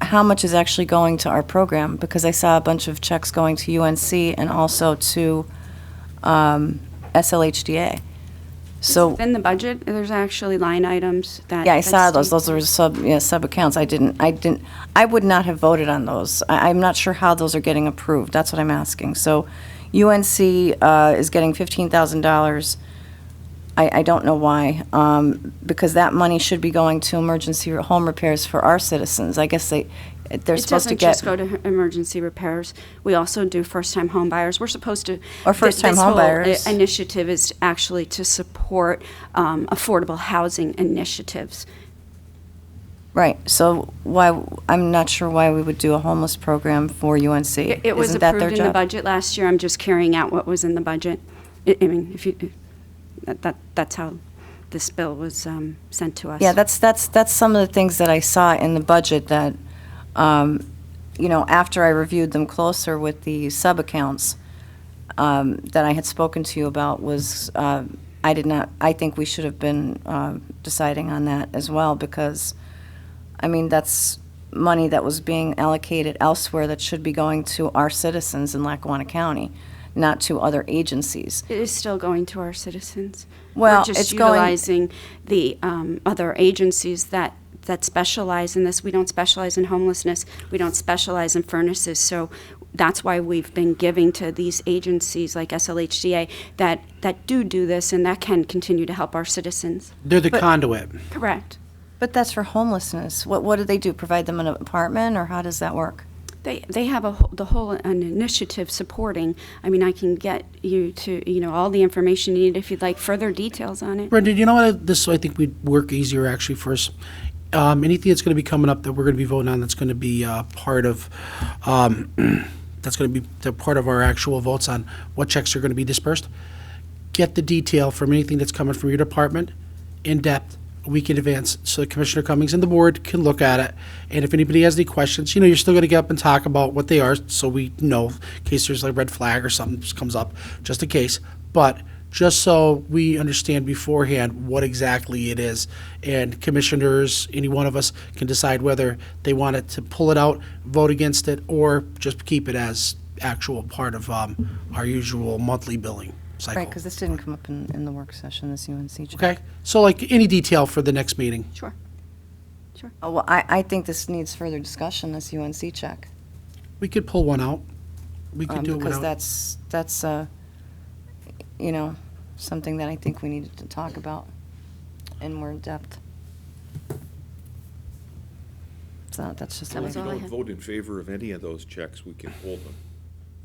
how much is actually going to our program? Because I saw a bunch of checks going to UNC and also to SLHDA. So in the budget, there's actually line items that. yeah, I saw those. Those are sub accounts. I would not have voted on those. I'm not sure how those are getting approved. That's what I'm asking. So UNC is getting $15,000. I don't know why, because that money should be going to emergency home repairs for our citizens. I guess they're supposed to get. It doesn't just go to emergency repairs. We also do first-time home buyers. We're supposed to. Or first-time home buyers. This whole initiative is actually to support affordable housing initiatives. Right. So why? I'm not sure why we would do a homeless program for UNC. It was Isn't that their approved in the job? budget last year. I'm just carrying out what was in the budget. I mean, if you. That's how this bill was sent to us. Yeah, that's some of the things that I saw in the budget that, after I reviewed them closer with the sub-accounts that I had spoken to you about was, I think we should have been deciding on that as well because, that's money that was being allocated elsewhere that should be going to our citizens in Lackawanna County, not to other agencies. It is still going to our citizens. Well, We're just it's going- utilizing the other agencies that specialize in this. We don't specialize in homelessness. We don't specialize in furnaces. So that's why we've been giving to these agencies like SLHDA that do this and that can continue to help our citizens. They're the conduit. Correct. But that's for homelessness. What do they do? Provide them an apartment, or how does that work? They have an initiative supporting. I can get you to all the information you need if you'd like further details on it. Brendan, you know what? This I think would work easier actually for us. Anything that's going to be coming up that we're going to be voting on that's going to be part of that's going to be the part of our actual votes on what checks are going to be dispersed. Get the detail from anything that's coming from your department in depth a week in advance so that Commissioner Cummings and the board can look at it. And if anybody has any questions, you're still going to get up and talk about what they are so we know in case there's like a red flag or something just comes up, just in case. But just so we understand beforehand what exactly it is. And commissioners, any one of us, can decide whether they want it to pull it out, vote against it, or just keep it as actual part of our usual monthly billing cycle. Right, because this didn't come up in the work session, this UNC check. Okay? So like any detail for the next meeting. Sure. Oh, well, I think this needs further discussion, this UNC check. We could pull one out. We could do it Because without. that's something that I think we needed to talk about in more depth. So that's just. That was If you all I don't had. vote in favor of any of those checks, we can hold them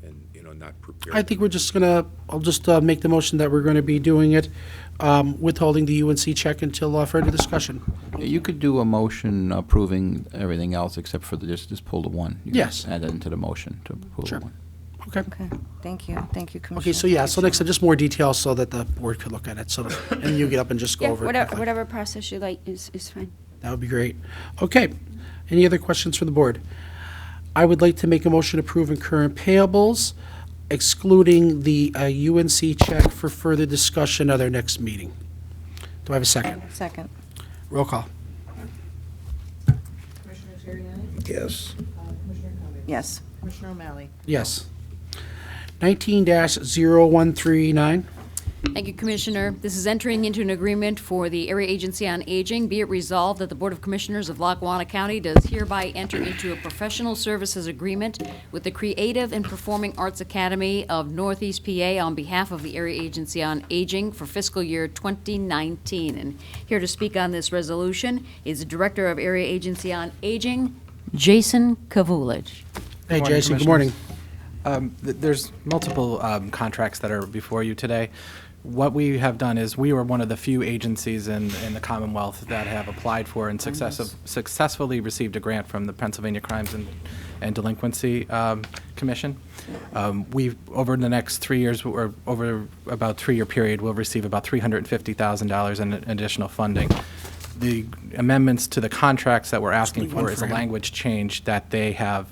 and, not prepare. I think we're just I'll just make the motion that we're going to be doing it, withholding the UNC check until further discussion. You could do a motion approving everything else except for just pull the one. You Yes. Add that into the motion to pull Sure. the one. Okay. Okay, thank you, Commissioner. Okay, so yeah, so next time, just more details so that the board could look at it, and you get up and just go Yeah, over it whatever, quickly. whatever process you like is fine. That would be great. Okay, any other questions from the board? I would like to make a motion approving current payables, excluding the UNC check for further discussion at our next meeting. Do I have a second? Second. Roll call. Yes. Yes. Commissioner O'Malley. Yes. 19-0139. Thank you, Commissioner. This is entering into an agreement for the Area Agency on Aging. Be it resolved that the Board of Commissioners of Lackawanna County does hereby enter into a professional services agreement with the Creative and Performing Arts Academy of Northeast PA on behalf of the Area Agency on Aging for fiscal year 2019. And here to speak on this resolution is the Director of Area Agency on Aging, Jason Kavulich. Hey, Jason, good morning. There's multiple contracts that are before you today. What we have done is we were one of the few agencies in the Commonwealth that have applied for and successfully received a grant from the Pennsylvania Crimes and Delinquency Commission. Over the next 3 years, or over about 3-year period, we'll receive about $350,000 in additional funding. The amendments to the contracts that we're asking for is a language change that they have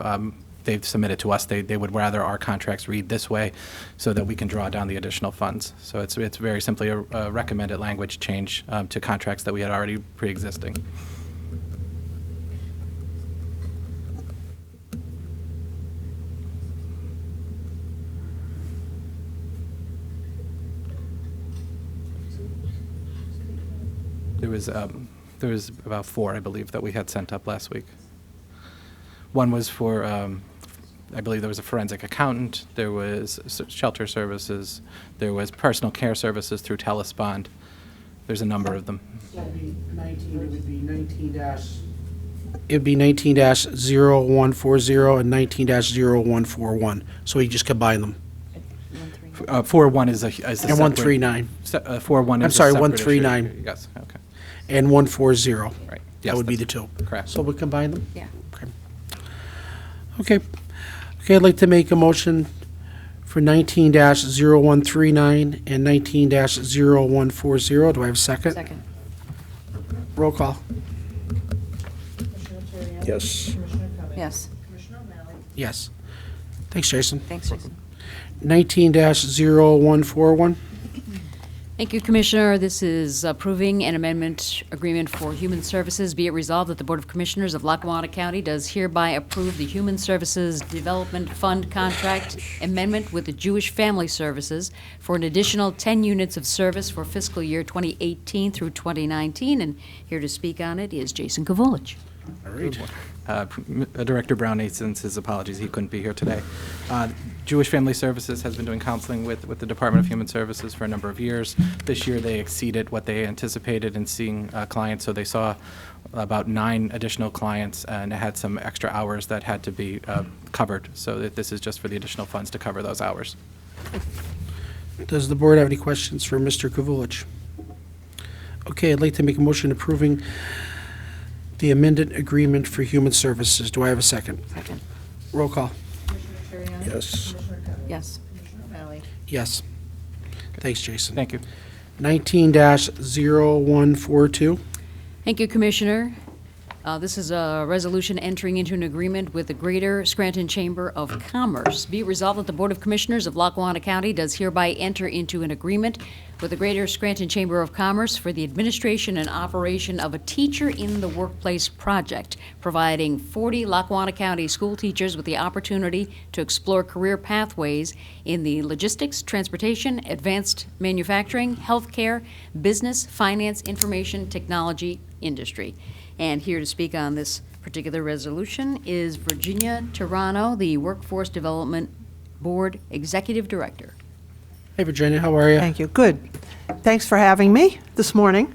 they've submitted to us. They would rather our contracts read this way so that we can draw down the additional funds. So it's very simply a recommended language change to contracts that we had already pre-existing. There was about 4, I believe, that we had sent up last week. One was for, I believe there was a forensic accountant, there was shelter services, there was personal care services through Telespond. There's a number of them. It would be 19-0140 and 19-0141. So you just combine them. 4-1 is a And separate- 139. 4-1 is I'm sorry, a separate 139. issue. Yes, okay. And 140. Right. That Yes, would be the that's two. correct. So we combine them? Yeah. Okay. Okay, I'd like to make a motion for 19-0139 and 19-0140. Do I have a second? Second. Roll call. Yes. Yes. Yes. Thanks, Jason. Thanks, Jason. 19-0141. Thank you, Commissioner. This is approving an amendment agreement for Human Services. Be it resolved that the Board of Commissioners of Lackawanna County does hereby approve the Human Services Development Fund contract amendment with the Jewish Family Services for an additional 10 units of service for fiscal year 2018 through 2019. And here to speak on it is Jason Kavulich. All right. Director Brown sends his apologies, he couldn't be here today. Jewish Family Services has been doing counseling with the Department of Human Services for a number of years. This year they exceeded what they anticipated in seeing clients, so they saw about 9 additional clients and had some extra hours that had to be covered. So that this is just for the additional funds to cover those hours. Does the board have any questions for Mr. Kavulich? Okay, I'd like to make a motion approving the amended agreement for Human Services. Do I have a second? Second. Roll call. Yes. Yes. Yes. Thanks, Jason. Thank you. 19-0142. Thank you, Commissioner. This is a resolution entering into an agreement with the Greater Scranton Chamber of Commerce. Be it resolved that the Board of Commissioners of Lackawanna County does hereby enter into an agreement with the Greater Scranton Chamber of Commerce for the administration and operation of a Teacher in the Workplace project, providing 40 Lackawanna County school teachers with the opportunity to explore career pathways in the logistics, transportation, advanced manufacturing, healthcare, business, finance, information, technology industry. And here to speak on this particular resolution is Virginia Tirano, the Workforce Development Board Executive Director. Hey, Virginia, how are you? Thank you. Good. Thanks for having me this morning.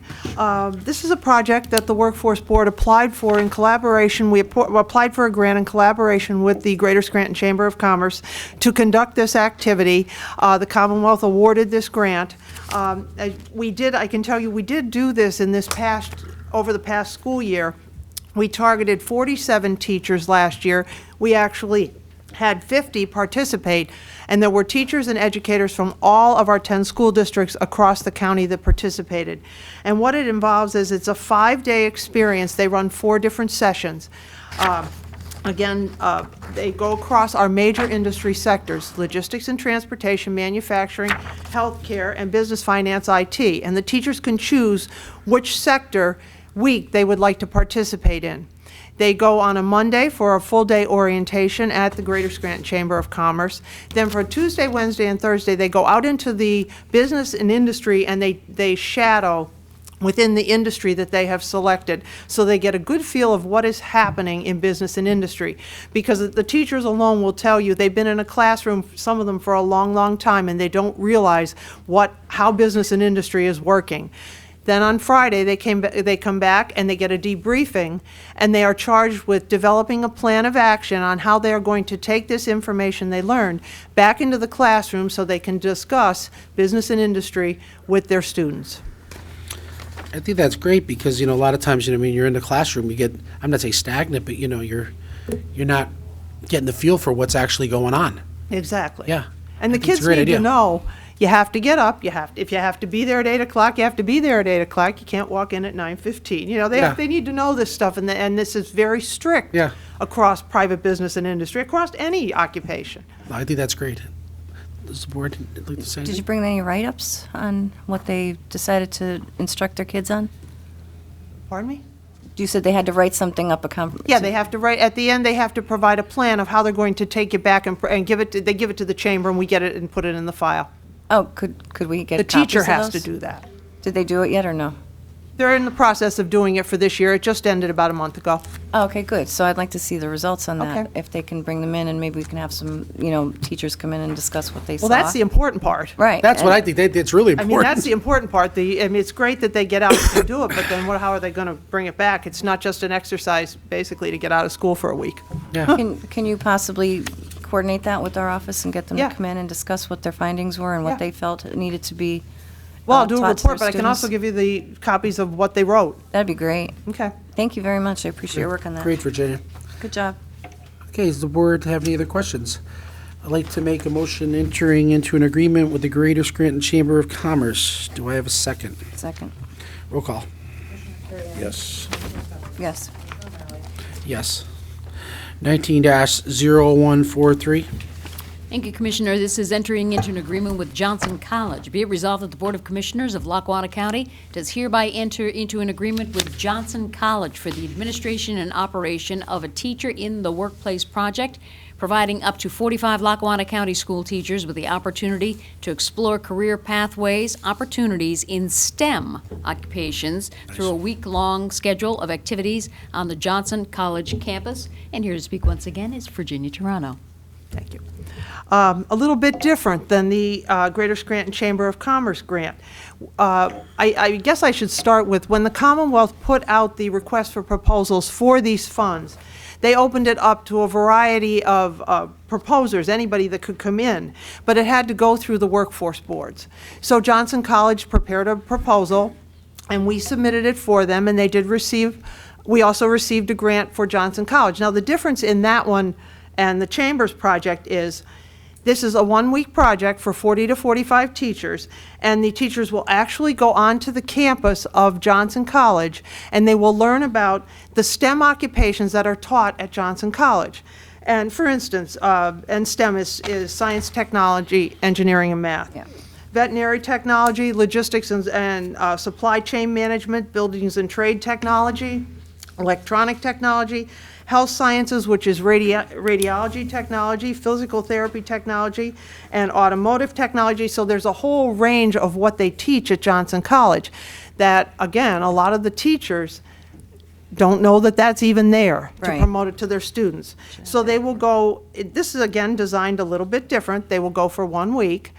This is a project that the Workforce Board applied for in collaboration. We applied for a grant in collaboration with the Greater Scranton Chamber of Commerce to conduct this activity. The Commonwealth awarded this grant. I can tell you, we did do this in over the past school year. We targeted 47 teachers last year. We actually had 50 participate, and there were teachers and educators from all of our 10 school districts across the county that participated. And what it involves is it's a 5-day experience. They run 4 different sessions. They go across our major industry sectors: logistics and transportation, manufacturing, healthcare, and business, finance, IT. And the teachers can choose which sector week they would like to participate in. They go on a Monday for a full-day orientation at the Greater Scranton Chamber of Commerce. Then for Tuesday, Wednesday, and Thursday, they go out into the business and industry, and they shadow within the industry that they have selected, so they get a good feel of what is happening in business and industry. Because the teachers alone will tell you they've been in a classroom, some of them for a long, long time, and they don't realize how business and industry is working. Then on Friday, they come back and they get a debriefing, and they are charged with developing a plan of action on how they are going to take this information they learned back into the classroom so they can discuss business and industry with their students. I think that's great because, a lot of times, you're in the classroom, you get, I'm not saying stagnant, but, you're not getting the feel for what's actually going on. Exactly. Yeah. And the I think it's a kids great need idea. to know, you have to get up, if you have to be there at 8 o'clock, you have to be there at 8 o'clock, you can't walk in at 9:15. They need to know this stuff, and this is very strict across private business and industry, across any occupation. I think that's great. Does the board like to say Did you anything? bring any write-ups on what they decided to instruct their kids on? Pardon me? You said they had to write something up, Yeah, they have to write, at the end, they have to provide a plan of how they're going to take it back and give it to the chamber, and we get it and put it in the file. Oh, could we get The copies teacher of has to those? do that. Did they do it yet or no? They're in the process of doing it for this year. It just ended about a month ago. Oh, okay, good. So I'd like to see the results on that, Okay. if they can bring them in, and maybe we can have some, teachers come in and discuss what they saw. Well, that's the important part. Right. That's what and- I think. It's really I important. mean, that's the important part. It's great that they get out and do it, but then how are they going to bring it back? It's not just an exercise, basically, to get out of school for a week. Can you possibly coordinate that with our office and get them Yeah. to come in and discuss what their findings were and what Yeah. they felt needed to be Well, I'll do a taught to their report, but I can also students? give you the copies of what they wrote. That'd be great. Okay. Thank you very much. I appreciate your work on that. Great, Virginia. Good job. Okay, does the board have any other questions? I'd like to make a motion entering into an agreement with the Greater Scranton Chamber of Commerce. Do I have a second? Second. Roll call. Yes. Yes. Yes. 19-0143. Thank you, Commissioner. This is entering into an agreement with Johnson College. Be it resolved that the Board of Commissioners of Lackawanna County does hereby enter into an agreement with Johnson College for the administration and operation of a Teacher in the Workplace project, providing up to 45 Lackawanna County school teachers with the opportunity to explore career pathways, opportunities in STEM occupations through a week-long schedule of activities on the Johnson College campus. And here to speak once again is Virginia Toronto. Thank you. A little bit different than the Greater Scranton Chamber of Commerce grant. I guess I should start with when the Commonwealth put out the request for proposals for these funds, they opened it up to a variety of proposers, anybody that could come in, but it had to go through the workforce boards. So Johnson College prepared a proposal, and we submitted it for them, and they did receive, we also received a grant for Johnson College. Now, the difference in that one and the Chamber's project is, this is a one-week project for 40 to 45 teachers, and the teachers will actually go onto the campus of Johnson College, and they will learn about the STEM occupations that are taught at Johnson College. And for instance, and STEM is science, technology, engineering, and math. Yeah. Veterinary technology, logistics and supply chain management, buildings and trade technology, electronic technology, health sciences, which is radiology technology, physical therapy technology, and automotive technology. So there's a whole range of what they teach at Johnson College that, again, a lot of the teachers don't know that that's even there to Right. promote it to their students. So they will go, this is again designed a little bit different. They will go for 1 week.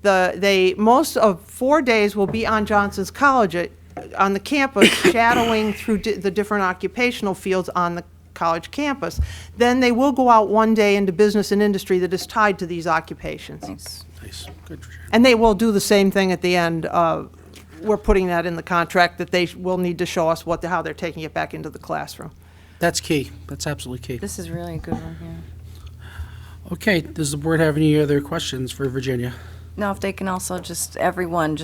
Most of 4 days will be on Johnson's College on the campus, shadowing through the different occupational fields on the college campus. Then they will go out 1 day into business and industry that is tied to these occupations. Thanks. Nice. Good. And they will do the same thing at the end. We're putting that in the contract, that they will need to show us how they're taking it back into the classroom. That's key. That's absolutely key. This is really a good one, yeah. Okay, does the board have any other questions for Virginia? Now, if they can also everyone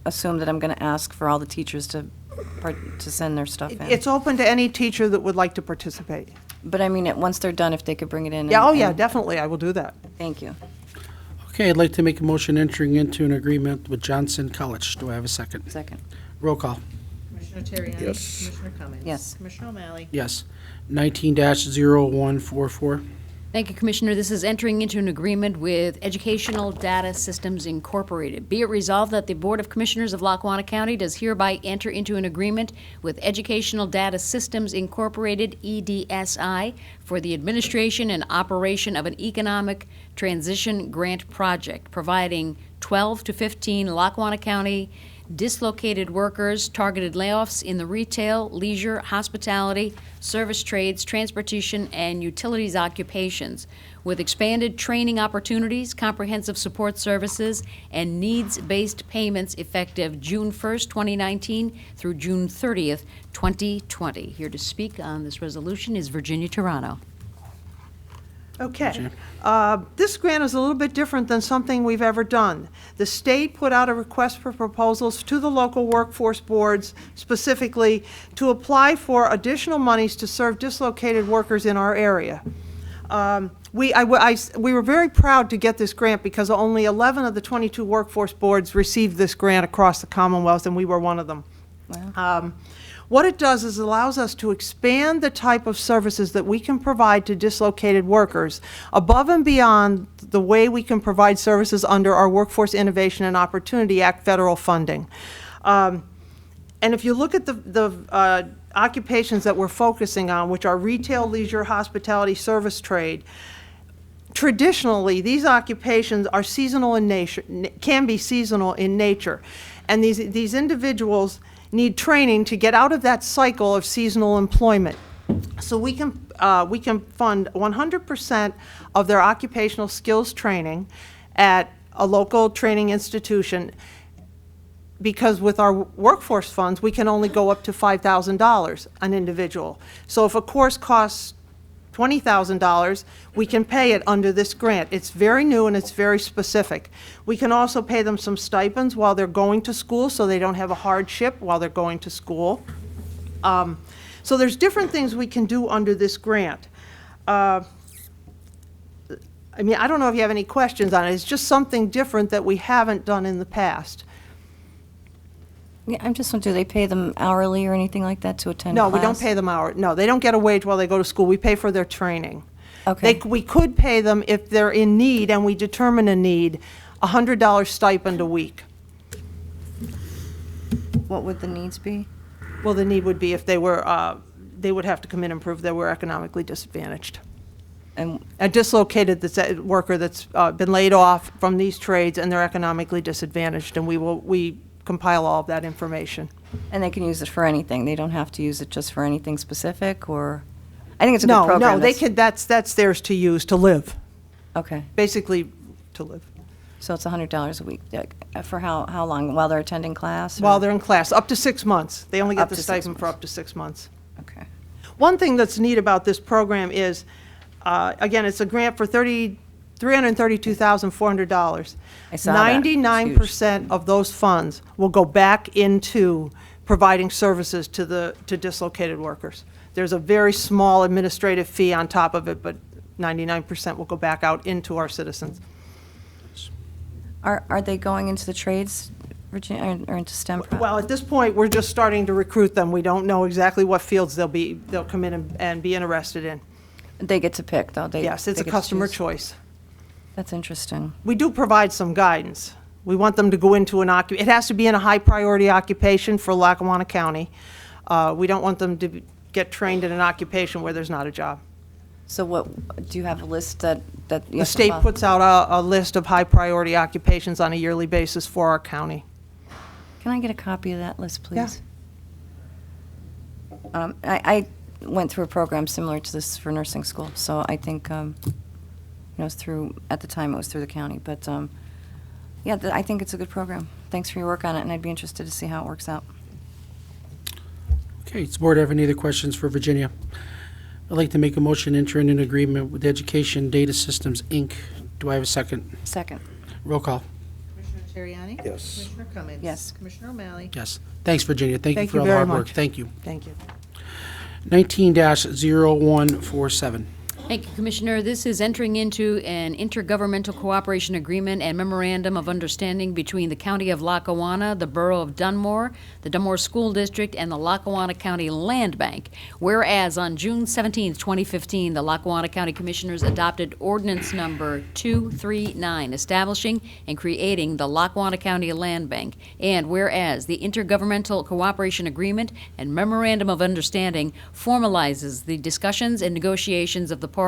assume that I'm going to ask for all the teachers to send their stuff in. It's open to any teacher that would like to participate. But I mean, once they're done, if they could bring it in. Yeah, and- definitely, I will do that. Thank you. Okay, I'd like to make a motion entering into an agreement with Johnson College. Do I have a second? Second. Roll call. Commissioner Terriani? Yes. Commissioner Cummings? Yes. Commissioner O'Malley? Yes. 19-0144. Thank you, Commissioner. This is entering into an agreement with Educational Data Systems Incorporated. Be it resolved that the Board of Commissioners of Lackawanna County does hereby enter into an agreement with Educational Data Systems Incorporated, EDSI, for the administration and operation of an economic transition grant project, providing 12 to 15 Lackawanna County dislocated workers, targeted layoffs in the retail, leisure, hospitality, service trades, transportation, and utilities occupations, with expanded training opportunities, comprehensive support services, and needs-based payments effective June 1st, 2019 through June 30th, 2020. Here to speak on this resolution is Virginia Toronto. Okay. This grant is a little bit different than something we've ever done. The state put out a request for proposals to the local workforce boards specifically to apply for additional monies to serve dislocated workers in our area. We were very proud to get this grant because only 11 of the 22 workforce boards received this grant across the Commonwealth, and we were one of them. Wow. What it does is allows us to expand the type of services that we can provide to dislocated workers above and beyond the way we can provide services under our Workforce Innovation and Opportunity Act federal funding. And if you look at the occupations that we're focusing on, which are retail, leisure, hospitality, service trade, traditionally these occupations are seasonal in nature, can be seasonal in nature. And these individuals need training to get out of that cycle of seasonal employment. So we can fund 100% of their occupational skills training at a local training institution, because with our workforce funds, we can only go up to $5,000 an individual. So if a course costs $20,000, we can pay it under this grant. It's very new and it's very specific. We can also pay them some stipends while they're going to school so they don't have a hardship while they're going to school. So there's different things we can do under this grant. I mean, I don't know if you have any questions on it. It's just something different that we haven't done in the past. Yeah, I'm just wondering, do they pay them hourly or anything like that to attend No, class? we don't pay them hourly. No, they don't get a wage while they go to school. We pay for their training. Okay. We could pay them if they're in need and we determine a need, $100 stipend a week. What would the needs be? Well, the need would be if they were, they would have to come in and prove they were economically disadvantaged. And A dislocated worker that's been laid off from these trades and they're economically disadvantaged, and we compile all of that information. And they can use it for anything. They don't have to use it just for anything specific, or I think it's a good program. No, they could. That's theirs to use to live. Okay. Basically, to live. So it's $100 a week. For how long? While they're attending class? or- While they're in class, up to 6 months. They only get Up the to 6 stipend for months. up to 6 months. Okay. One thing that's neat about this program is, again, it's a grant for $332,400. I saw that. It's huge. 99% of those funds will go back into providing services to dislocated workers. There's a very small administrative fee on top of it, but 99% will go back out into our citizens. Are they going into the trades, Virginia, or into STEM? Well, at this point, we're just starting to recruit them. We don't know exactly what fields they'll come in and be interested in. They get to pick, though. Yes, it's they a get to customer choose. choice. That's interesting. We do provide some guidance. We want them to go into it has to be in a high-priority occupation for Lackawanna County. We don't want them to get trained in an occupation where there's not a job. So what, do you have a list that you The have to state follow? puts out a list of high-priority occupations on a yearly basis for our county. Can I get a copy of that list, Yeah. please? I went through a program similar to this for nursing school, so I think, it was through, at the time, it was through the county, but, yeah, I think it's a good program. Thanks for your work on it, and I'd be interested to see how it works out. Okay, does the board have any other questions for Virginia? I'd like to make a motion to enter in an agreement with Education Data Systems, Inc. Do I have a second? Second. Roll call. Commissioner Terriani? Yes. Commissioner Cummings? Yes. Commissioner O'Malley? Yes. Thanks, Virginia. Thank you Thank for you all the very hard work. much. Thank you. Thank you. 19-0147. Thank you, Commissioner. This is entering into an intergovernmental cooperation agreement and memorandum of understanding between the County of Lackawanna, the Borough of Dunmore, the Dunmore School District, and the Lackawanna County Land Bank. Whereas on June 17, 2015, the Lackawanna County Commissioners adopted ordinance number 239, establishing and creating the Lackawanna County Land Bank. And whereas the intergovernmental cooperation agreement and memorandum of understanding formalizes the discussions and negotiations of the parties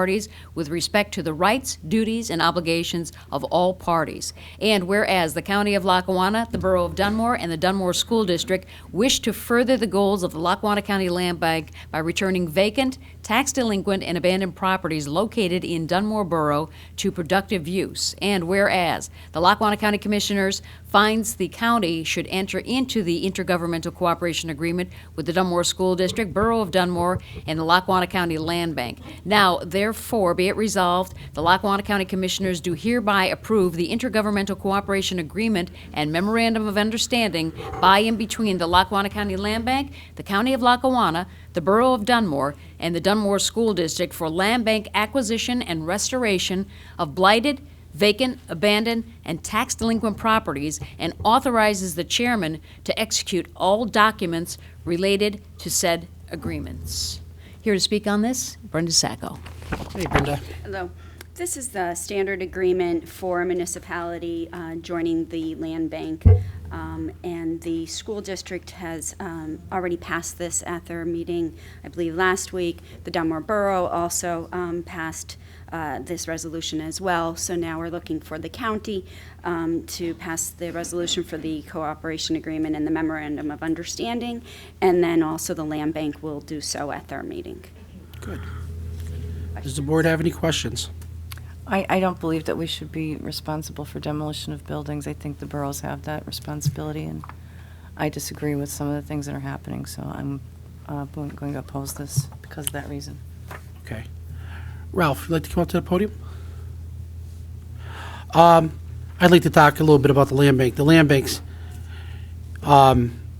with respect to the rights, duties, and obligations of all parties. And whereas the County of Lackawanna, the Borough of Dunmore, and the Dunmore School District wish to further the goals of the Lackawanna County Land Bank by returning vacant, tax delinquent, and abandoned properties located in Dunmore Borough to productive use. And whereas the Lackawanna County Commissioners finds the county should enter into the intergovernmental cooperation agreement with the Dunmore School District, Borough of Dunmore, and the Lackawanna County Land Bank. Now, therefore, be it resolved, the Lackawanna County Commissioners do hereby approve the intergovernmental cooperation agreement and memorandum of understanding by and between the Lackawanna County Land Bank, the County of Lackawanna, the Borough of Dunmore, and the Dunmore School District for land bank acquisition and restoration of blighted, vacant, abandoned, and tax delinquent properties, and authorizes the chairman to execute all documents related to said agreements. Here to speak on this, Brenda Sacco. Hey, Brenda. Hello. This is the standard agreement for a municipality joining the land bank. And the school district has already passed this at their meeting, I believe, last week. The Dunmore Borough also passed this resolution as well. So now we're looking for the county to pass the resolution for the cooperation agreement and the memorandum of understanding. And then also the land bank will do so at their meeting. Good. Does the board have any questions? I don't believe that we should be responsible for demolition of buildings. I think the boroughs have that responsibility, and I disagree with some of the things that are happening, so I'm going to oppose this because of that reason. Okay. Ralph, you'd like to come up to the podium? I'd like to talk a little bit about the land bank. The land banks,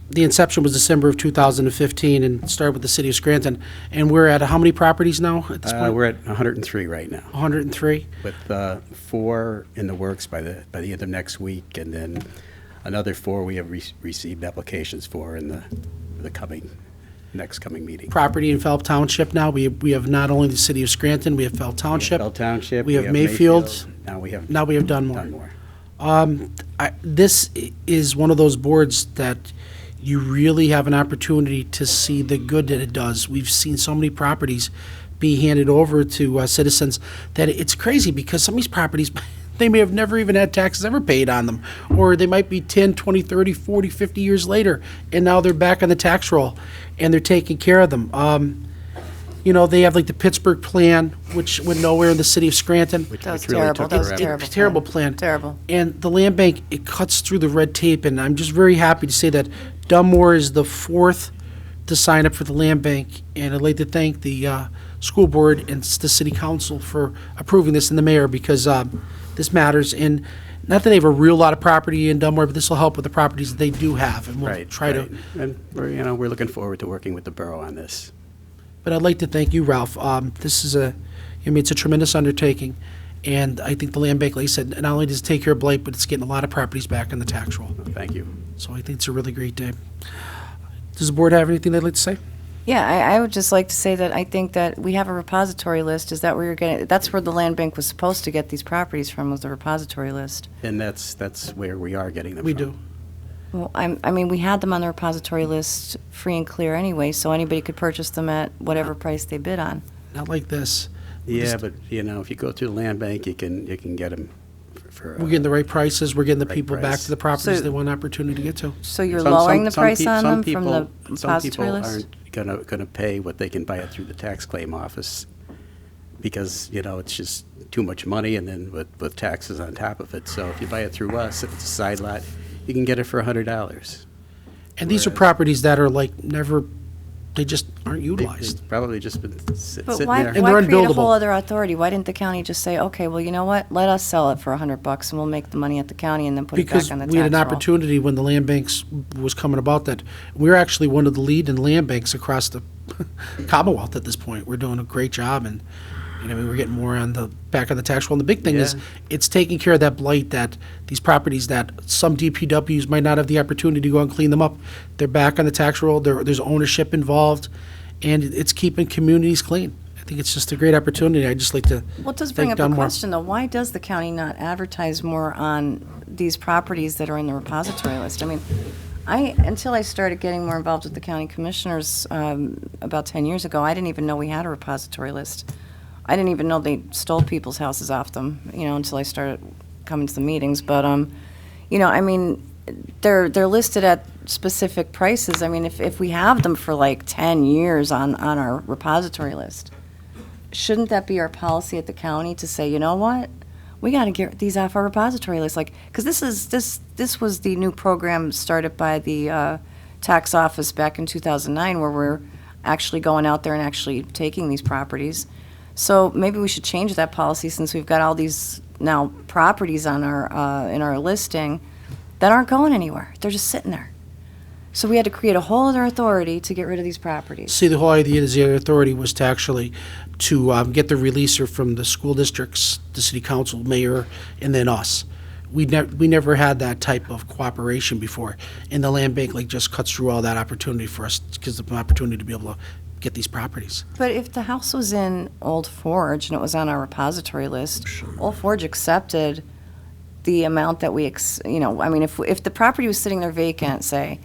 the inception was December of 2015 and started with the city of Scranton. And we're at how many properties now at this point? We're at 103 right now. 103? With 4 in the works by the end of next week, and then another 4 we have received applications for in the next coming meeting. Property in Phelps Township now. We have not only the city of Scranton, we have Phelps Township. Phelps Township. We have Mayfield. Now we have Dunmore. This is one of those boards that you really have an opportunity to see the good that it does. We've seen so many properties be handed over to citizens that it's crazy because some of these properties, they may have never even had taxes ever paid on them, or they might be 10, 20, 30, 40, 50 years later, and now they're back on the tax roll, and they're taking care of them. They have like the Pittsburgh plan, which went nowhere in the city of Scranton. That was terrible. That was a terrible. Terrible plan. Terrible. And the land bank, it cuts through the red tape, and I'm just very happy to say that Dunmore is the 4th to sign up for the land bank, and I'd like to thank the school board and the city council for approving this, and the mayor, because this matters. And not that they have a real lot of property in Dunmore, but this will help with the properties that they do have, and we'll try to. And we're looking forward to working with the borough on this. But I'd like to thank you, Ralph. This is it's a tremendous undertaking, and I think the land bank, like I said, not only does it take care of blight, but it's getting a lot of properties back on the tax roll. Thank you. So I think it's a really great day. Does the board have anything they'd like to say? Yeah, I would just like to say that I think that we have a repository list. Is that where you're getting? That's where the land bank was supposed to get these properties from, was the repository list. And that's where we are getting them We from. do. Well, I mean, we had them on the repository list free and clear anyway, so anybody could purchase them at whatever price they bid on. Not like this. Yeah, but if you go through the land bank, you can get them for. We're getting the right prices. We're getting the right people back price. to the properties So- they want an opportunity to get to. So you're lowering the price on them from the Some repository people list? aren't gonna pay what they can buy it through the tax claim office because, it's just too much money, and then with taxes on top of it. So if you buy it through us, if it's a side lot, you can get it for $100. And these are properties that are like never, they just aren't utilized. They've probably just been But sitting why, there. And why they're create a unbuildable. whole other authority? Why didn't the county just say, okay, well, you know what? Let us sell it for $100 and we'll make the money at the county and then put it Because back on the we had an tax roll? opportunity when the land banks was coming about that we're actually one of the lead in land banks across the Commonwealth at this point. We're doing a great job, and You know, we're getting more on the back of the tax roll. And the big thing is, Yeah. it's taking care of that blight that these properties that some DPWs might not have the opportunity to go and clean them up. They're back on the tax roll. There's ownership involved, and it's keeping communities clean. I think it's just a great opportunity. I'd just like to Well, it does bring thank up a Dunmore. question, though. Why does the county not advertise more on these properties that are in the repository list? I mean, until I started getting more involved with the county commissioners about 10 years ago, I didn't even know we had a repository list. I didn't even know they stole people's houses off them, until I started coming to the meetings. But, I mean, they're listed at specific prices. I mean, if we have them for like 10 years on our repository list, shouldn't that be our policy at the county to say, you know what? We got to get these off our repository list, because this was the new program started by the tax office back in 2009, where we're actually going out there and actually taking these properties. So maybe we should change that policy, since we've got all these now properties on our in our listing that aren't going anywhere. They're just sitting there. So we had to create a whole other authority to get rid of these properties. See, the whole idea of the authority was to actually get the releaser from the school districts, the city council, mayor, and then us. We never had that type of cooperation before, and the land bank just cuts through all that opportunity for us, gives them an opportunity to be able to get these properties. But if the house was in Old Forge and it was on our repository list, Old Forge accepted the amount that we, I mean, if the property was sitting there vacant, say,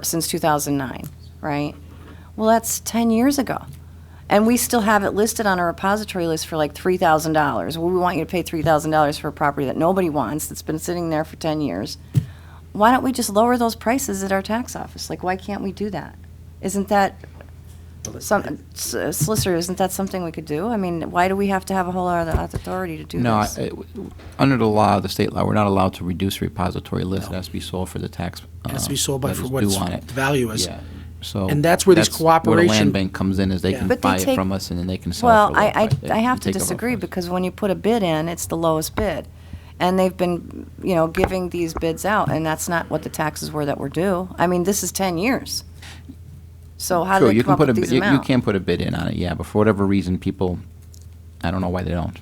since 2009, right? Well, that's 10 years ago. And we still have it listed on our repository list for like $3,000. Well, we want you to pay $3,000 for a property that nobody wants, that's been sitting there for 10 years. Why don't we just lower those prices at our tax office? Like, why can't we do that? Isn't that, solicitor, isn't that something we could do? I mean, why do we have to have a whole other authority to do No, this? under the law, the state law, we're not allowed to reduce repository list. It has to be sold for the tax. It has to be sold by that for is what due its on it. value is. Yeah. So And that's where this Where the cooperation- land bank comes in, is they can But they buy it take- from us and then they can sell Well, it for a low price. I have to They take a low disagree, price. because when you put a bid in, it's the lowest bid. And they've been, giving these bids out, and that's not what the taxes were that were due. I mean, this is 10 years. So how do Sure, they you come can up put with these you amounts? can put a bid in on it, yeah, but for whatever reason, people, I don't know why they don't.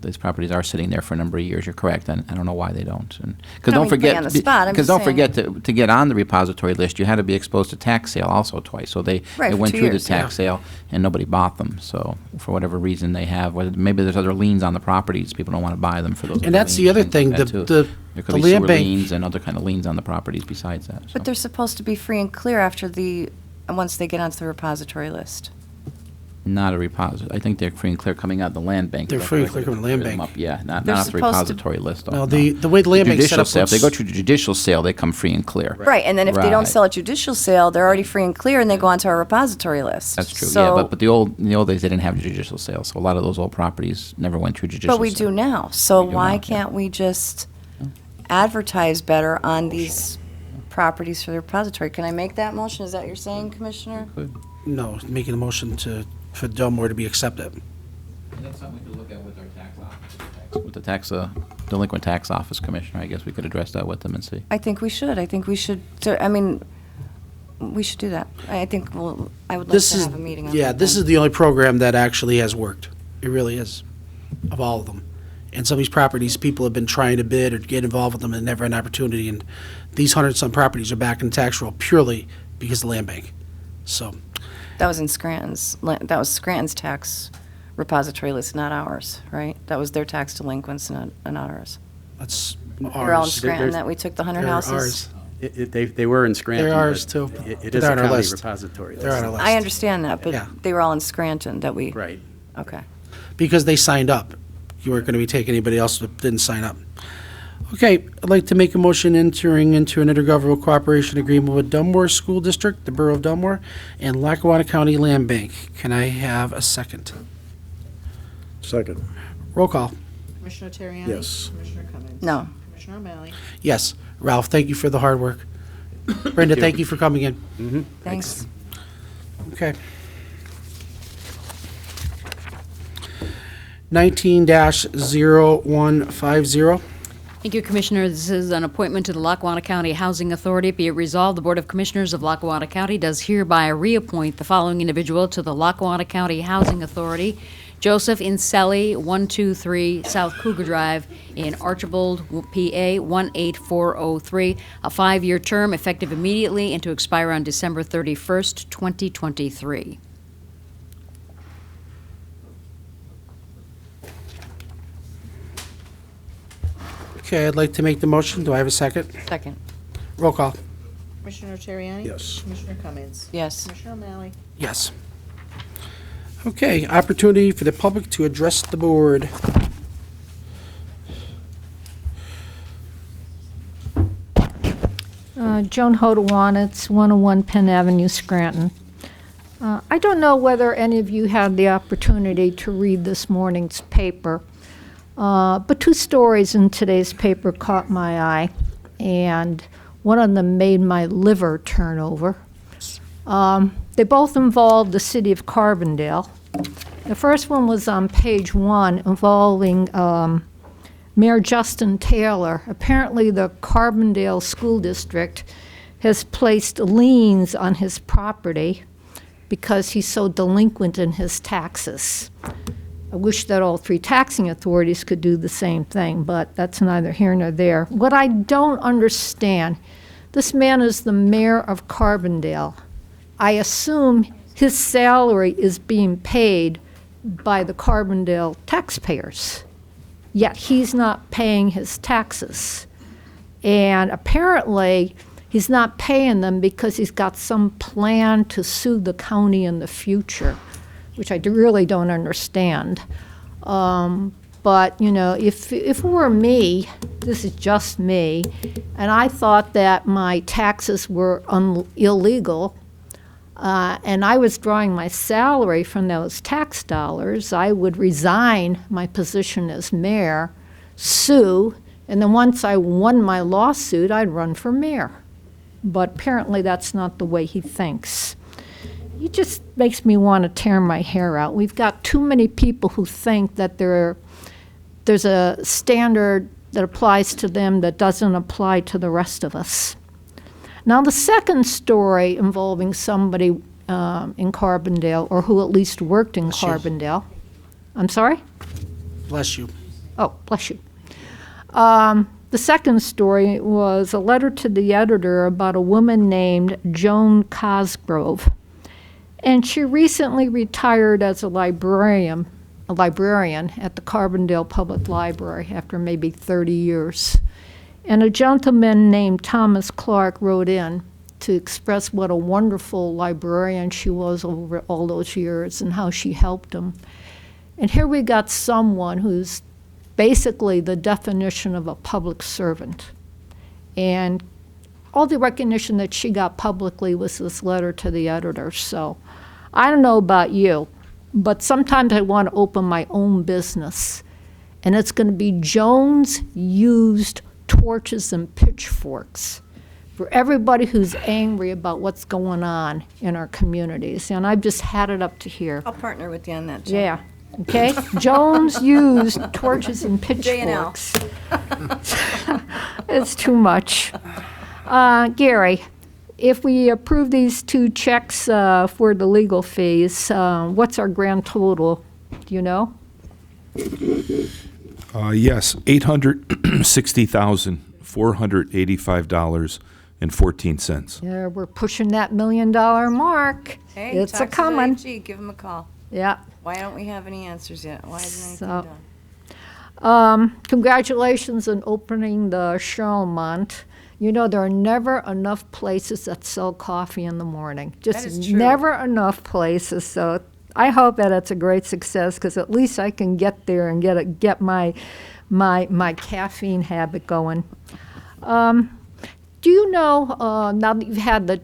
These properties are sitting there for a number of years, you're correct, and I don't know why they don't. Because No, don't we can put you forget, on the spot, I'm because just don't forget to get on the repository list, you had to be exposed to tax sale also twice. So they Right, for went 2 through the years, tax sale and nobody bought them. So for whatever reason they have, maybe there's other liens on the properties, people don't want to buy them for those. And that's the other thing, There the could be land sewer bank- liens and other kind of liens on the properties besides that. But they're supposed to be free and clear once they get onto the repository list. Not a repository. I think they're free and clear coming out of the land bank. They're That's free and why clear they coming out of the land put them bank. up, yeah, not They're off the supposed to- repository list. No, the way the land bank's set Judicial up sale, if they go was- to judicial sale, they come free and clear. Right, and then if they don't Right. sell at judicial sale, they're already free and clear, and they go onto our repository list. That's true, So- yeah, but in the old days, they didn't have judicial sale, so a lot of those old properties never went through judicial sale. But we do now, so We do why now, yeah. can't we just advertise better on these properties for the repository? Can I make that motion? Is that what you're saying, Commissioner? No, making a motion for Dunmore to be accepted. That's something we could look at with our tax office. With the delinquent tax office commissioner, I guess we could address that with them and see. I think we should. We should do that. I think I would like This to is, have a meeting on yeah, that this then. is the only program that actually has worked. It really is, of all of them. And some of these properties, people have been trying to bid or get involved with them and never an opportunity. And these 100-some properties are back in the tax roll purely because of the land bank. So, That was in that was Scranton's tax repository list, not ours, right? That was their tax delinquents, not ours. that's They're all in ours. Scranton that we took the 100 They're houses? ours. They were in Scranton. They're ours, but too. It They're is a on our county list. repository. They're on our list. I understand that, but Yeah. they were all in Scranton that we. Right. Okay. Because they signed up. You weren't going to be taking anybody else that didn't sign up. Okay, I'd like to make a motion entering into an intergovernmental cooperation agreement with Dunmore School District, the Borough of Dunmore, and Lackawanna County Land Bank. Can I have a second? Second. Roll call. Commissioner Terriani? Yes. Commissioner Cummings? No. Commissioner O'Malley? Yes. Ralph, thank you for the hard work. Brenda, thank you for coming in. Mm-hmm. Thanks. Okay. 19-0150. Thank you, Commissioner. This is an appointment to the Lackawanna County Housing Authority. Be it resolved, the Board of Commissioners of Lackawanna County does hereby reappoint the following individual to the Lackawanna County Housing Authority: Joseph Inselli, 123 South Cougar Drive in Archibald, PA 18403. A 5-year term effective immediately and to expire on December 31st, 2023. Okay, I'd like to make the motion. Do I have a second? Second. Roll call. Commissioner Terriani? Yes. Commissioner Cummings? Yes. Commissioner O'Malley? Yes. Okay, opportunity for the public to address the board. Joan Hodawanitz, 101 Penn Avenue, Scranton. I don't know whether any of you had the opportunity to read this morning's paper, but 2 stories in today's paper caught my eye, and one of them made my liver turn over. They both involved the city of Carbondale. The first one was on page 1 involving Mayor Justin Taylor. Apparently the Carbondale School District has placed liens on his property because he's so delinquent in his taxes. I wish that all 3 taxing authorities could do the same thing, but that's neither here nor there. What I don't understand, this man is the mayor of Carbondale. I assume his salary is being paid by the Carbondale taxpayers, yet he's not paying his taxes. And apparently, he's not paying them because he's got some plan to sue the county in the future, which I really don't understand. But, you know, if it were me, this is just me, and I thought that my taxes were illegal, and I was drawing my salary from those tax dollars, I would resign my position as mayor, sue, and then once I won my lawsuit, I'd run for mayor. But apparently that's not the way he thinks. It just makes me want to tear my hair out. We've got too many people who think that there's a standard that applies to them that doesn't apply to the rest of us. Now, the second story involving somebody in Carbondale, or who at least worked in Carbondale. I'm sorry? Bless you. Oh, bless you. The second story was a letter to the editor about a woman named Joan Cosgrove. And she recently retired as a librarian at the Carbondale Public Library after maybe 30 years. And a gentleman named Thomas Clark wrote in to express what a wonderful librarian she was over all those years and how she helped him. And here we got someone who's basically the definition of a public servant. And all the recognition that she got publicly was this letter to the editor. So I don't know about you, but sometimes I want to open my own business. And it's going to be Jones Used Torches and Pitchforks for everybody who's angry about what's going on in our communities. And I've just had it up to here. I'll partner with you on that, Jen. Yeah. Okay? Jones Used Torches and J&L. Pitchforks. It's too much. Gary, if we approve these 2 checks for the legal fees, what's our grand total? Do you know? Yes, $860,485.14. Yeah, we're pushing that $1 million mark. Hey, it's a talk to the coming. AG, give him a call. Yeah. Why don't we have any answers yet? Why isn't anything So, done? Congratulations on opening the Charlemont. You know, there are never enough places that sell coffee in the morning. Just That is true. never enough places. So I hope that it's a great success because at least I can get there and get my caffeine habit going. Do you know, now that you've had the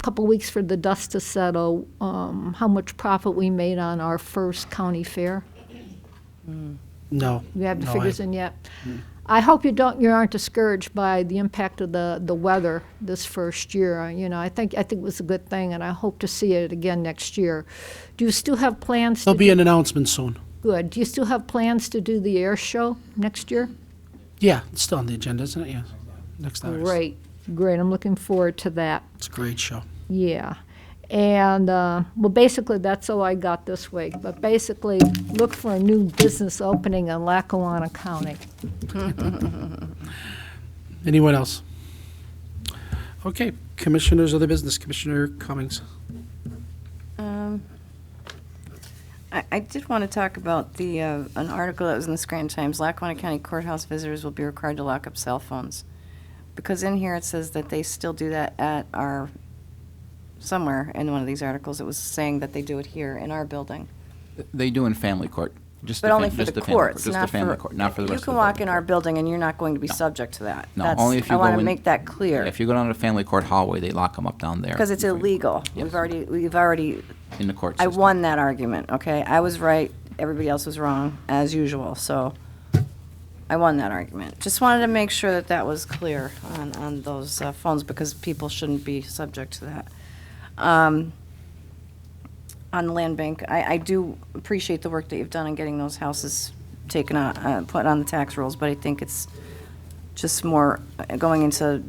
couple weeks for the dust to settle, how much profit we made on our first county fair? No. You have the No, figures in yet? I hope you aren't discouraged by the impact of the weather this first year. You know, I think it was a good thing, and I hope to see it again next year. Do you still have plans? There'll be an announcement soon. Good. Do you still have plans to do the air show next year? Yeah, it's still on the agenda, isn't it? Yeah. Next August. Great. I'm looking forward to that. It's a great show. Yeah. And, well, basically, that's all I got this week. But basically, look for a new business opening in Lackawanna County. Anyone else? Okay, commissioners of the business. Commissioner Cummings. I did want to talk about the an article that was in the Scranton Times. Lackawanna County Courthouse visitors will be required to lock up cell phones. Because in here it says that they still do that at our, somewhere in one of these articles, it was saying that they do it here in our building. They do in family court. Just But only for the courts, just the not family for, court, not for the you rest of can the walk building. in our building and you're not going to be subject to that. No, That's- only if you I want go to in- make that clear. If you go down to the family court hallway, they lock them up down there. Because it's illegal. We've already, In the court I system. won that argument, okay? I was right, everybody else was wrong, as usual, so I won that argument. Just wanted to make sure that that was clear on those phones, because people shouldn't be subject to that. On the land bank, I do appreciate the work that you've done in getting those houses taken on, put on the tax rolls, but I think it's just more going into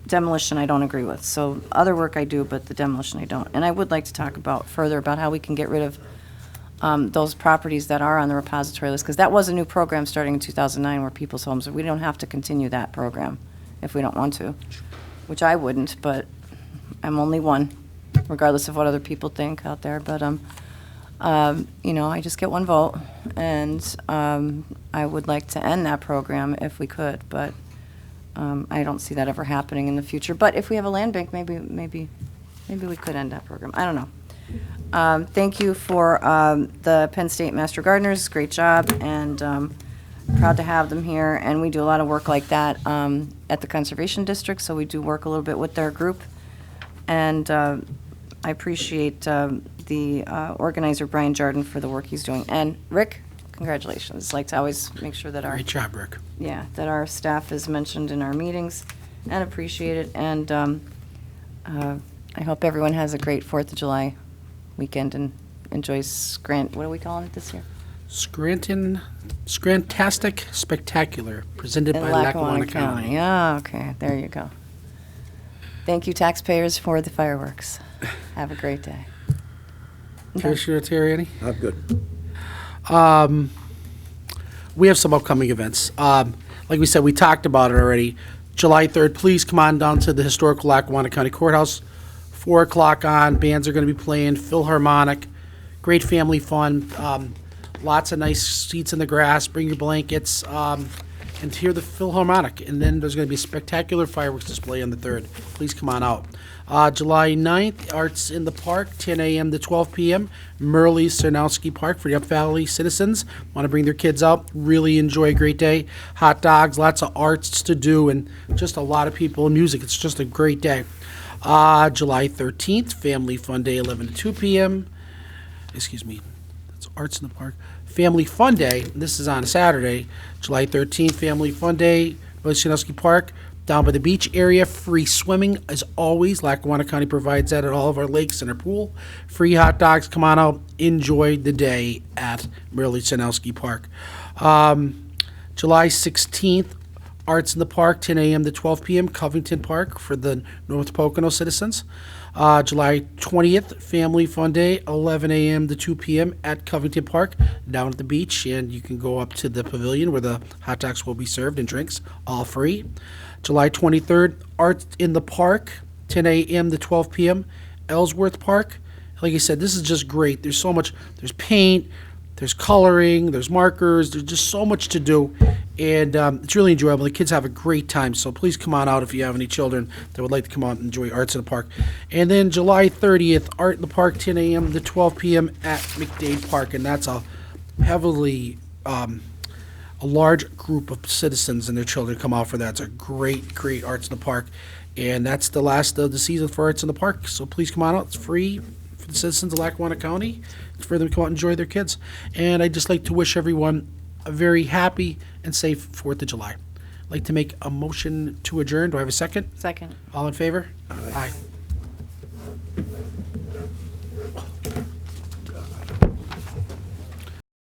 demolition I don't agree with. So other work I do, but the demolition I don't. And I would like to talk about further about how we can get rid of those properties that are on the repository list, because that was a new program starting in 2009 where people's homes, we don't have to continue that program if we don't want to, which I wouldn't, but I'm only one, regardless of what other people think out there. But, you know, I just get one vote, and I would like to end that program if we could, but I don't see that ever happening in the future. But if we have a land bank, maybe we could end that program. I don't know. Thank you for the Penn State Master Gardeners. Great job, and proud to have them here. And we do a lot of work like that at the Conservation District, so we do work a little bit with their group. And I appreciate the organizer, Brian Jardin, for the work he's doing. And Rick, congratulations. Like to always make sure that our... Great job, Rick. Yeah, that our staff is mentioned in our meetings, and appreciate it. And I hope everyone has a great 4th of July weekend and enjoys Scranton. What are we calling it this year? Scrantastic Spectacular, presented In by Lackawanna County. Yeah, okay, there you go. Thank you, taxpayers, for the fireworks. Have a great day. Commissioner Terriani? I'm good. We have some upcoming events. Like we said, we talked about it already. July 3rd, please come on down to the historical Lackawanna County Courthouse. 4 o'clock on, bands are going to be playing, Philharmonic, great family fun, lots of nice seats in the grass, bring your blankets, and hear the Philharmonic. And then there's going to be a spectacular fireworks display on the 3rd. Please come on out. July 9th, Arts in the Park, 10 a.m. to 12 p.m., Merle Cernowski Park for the Up Valley citizens. Want to bring their kids out, really enjoy a great day. Hot dogs, lots of arts to do, and just a lot of people and music. It's just a great day. July 13th, Family Fun Day, 11 to 2 p.m. Excuse me, that's Arts in the Park. Family Fun Day, this is on Saturday, July 13th, Family Fun Day, Wilson Park, down by the beach area. Free swimming, as always. Lackawanna County provides that at all of our lakes and our pool. Free hot dogs, come on out, enjoy the day at Merle Cernowski Park. July 16th, Arts in the Park, 10 a.m. to 12 p.m., Covington Park for the North Pocono citizens. July 20th, Family Fun Day, 11 a.m. to 2 p.m. at Covington Park, down at the beach, and you can go up to the pavilion where the hot dogs will be served and drinks, all free. July 23rd, Art in the Park, 10 a.m. to 12 p.m., Ellsworth Park. Like I said, this is just great. There's so much, there's paint, there's coloring, there's markers, there's just so much to do, and it's really enjoyable. The kids have a great time, so please come on out if you have any children that would like to come out and enjoy Arts in the Park. And then July 30th, Art in the Park, 10 a.m. to 12 p.m. at McDade Park, and that's a heavily, a large group of citizens and their children come out for that. It's a great, great Arts in the Park, and that's the last of the season for Arts in the Park, so please come on out. It's free for the citizens of Lackawanna County. It's for them to come out and enjoy their kids. And I'd just like to wish everyone a very happy and safe 4th of July. I'd like to make a motion to adjourn. Do I have a second? Second. All in favor? Aye.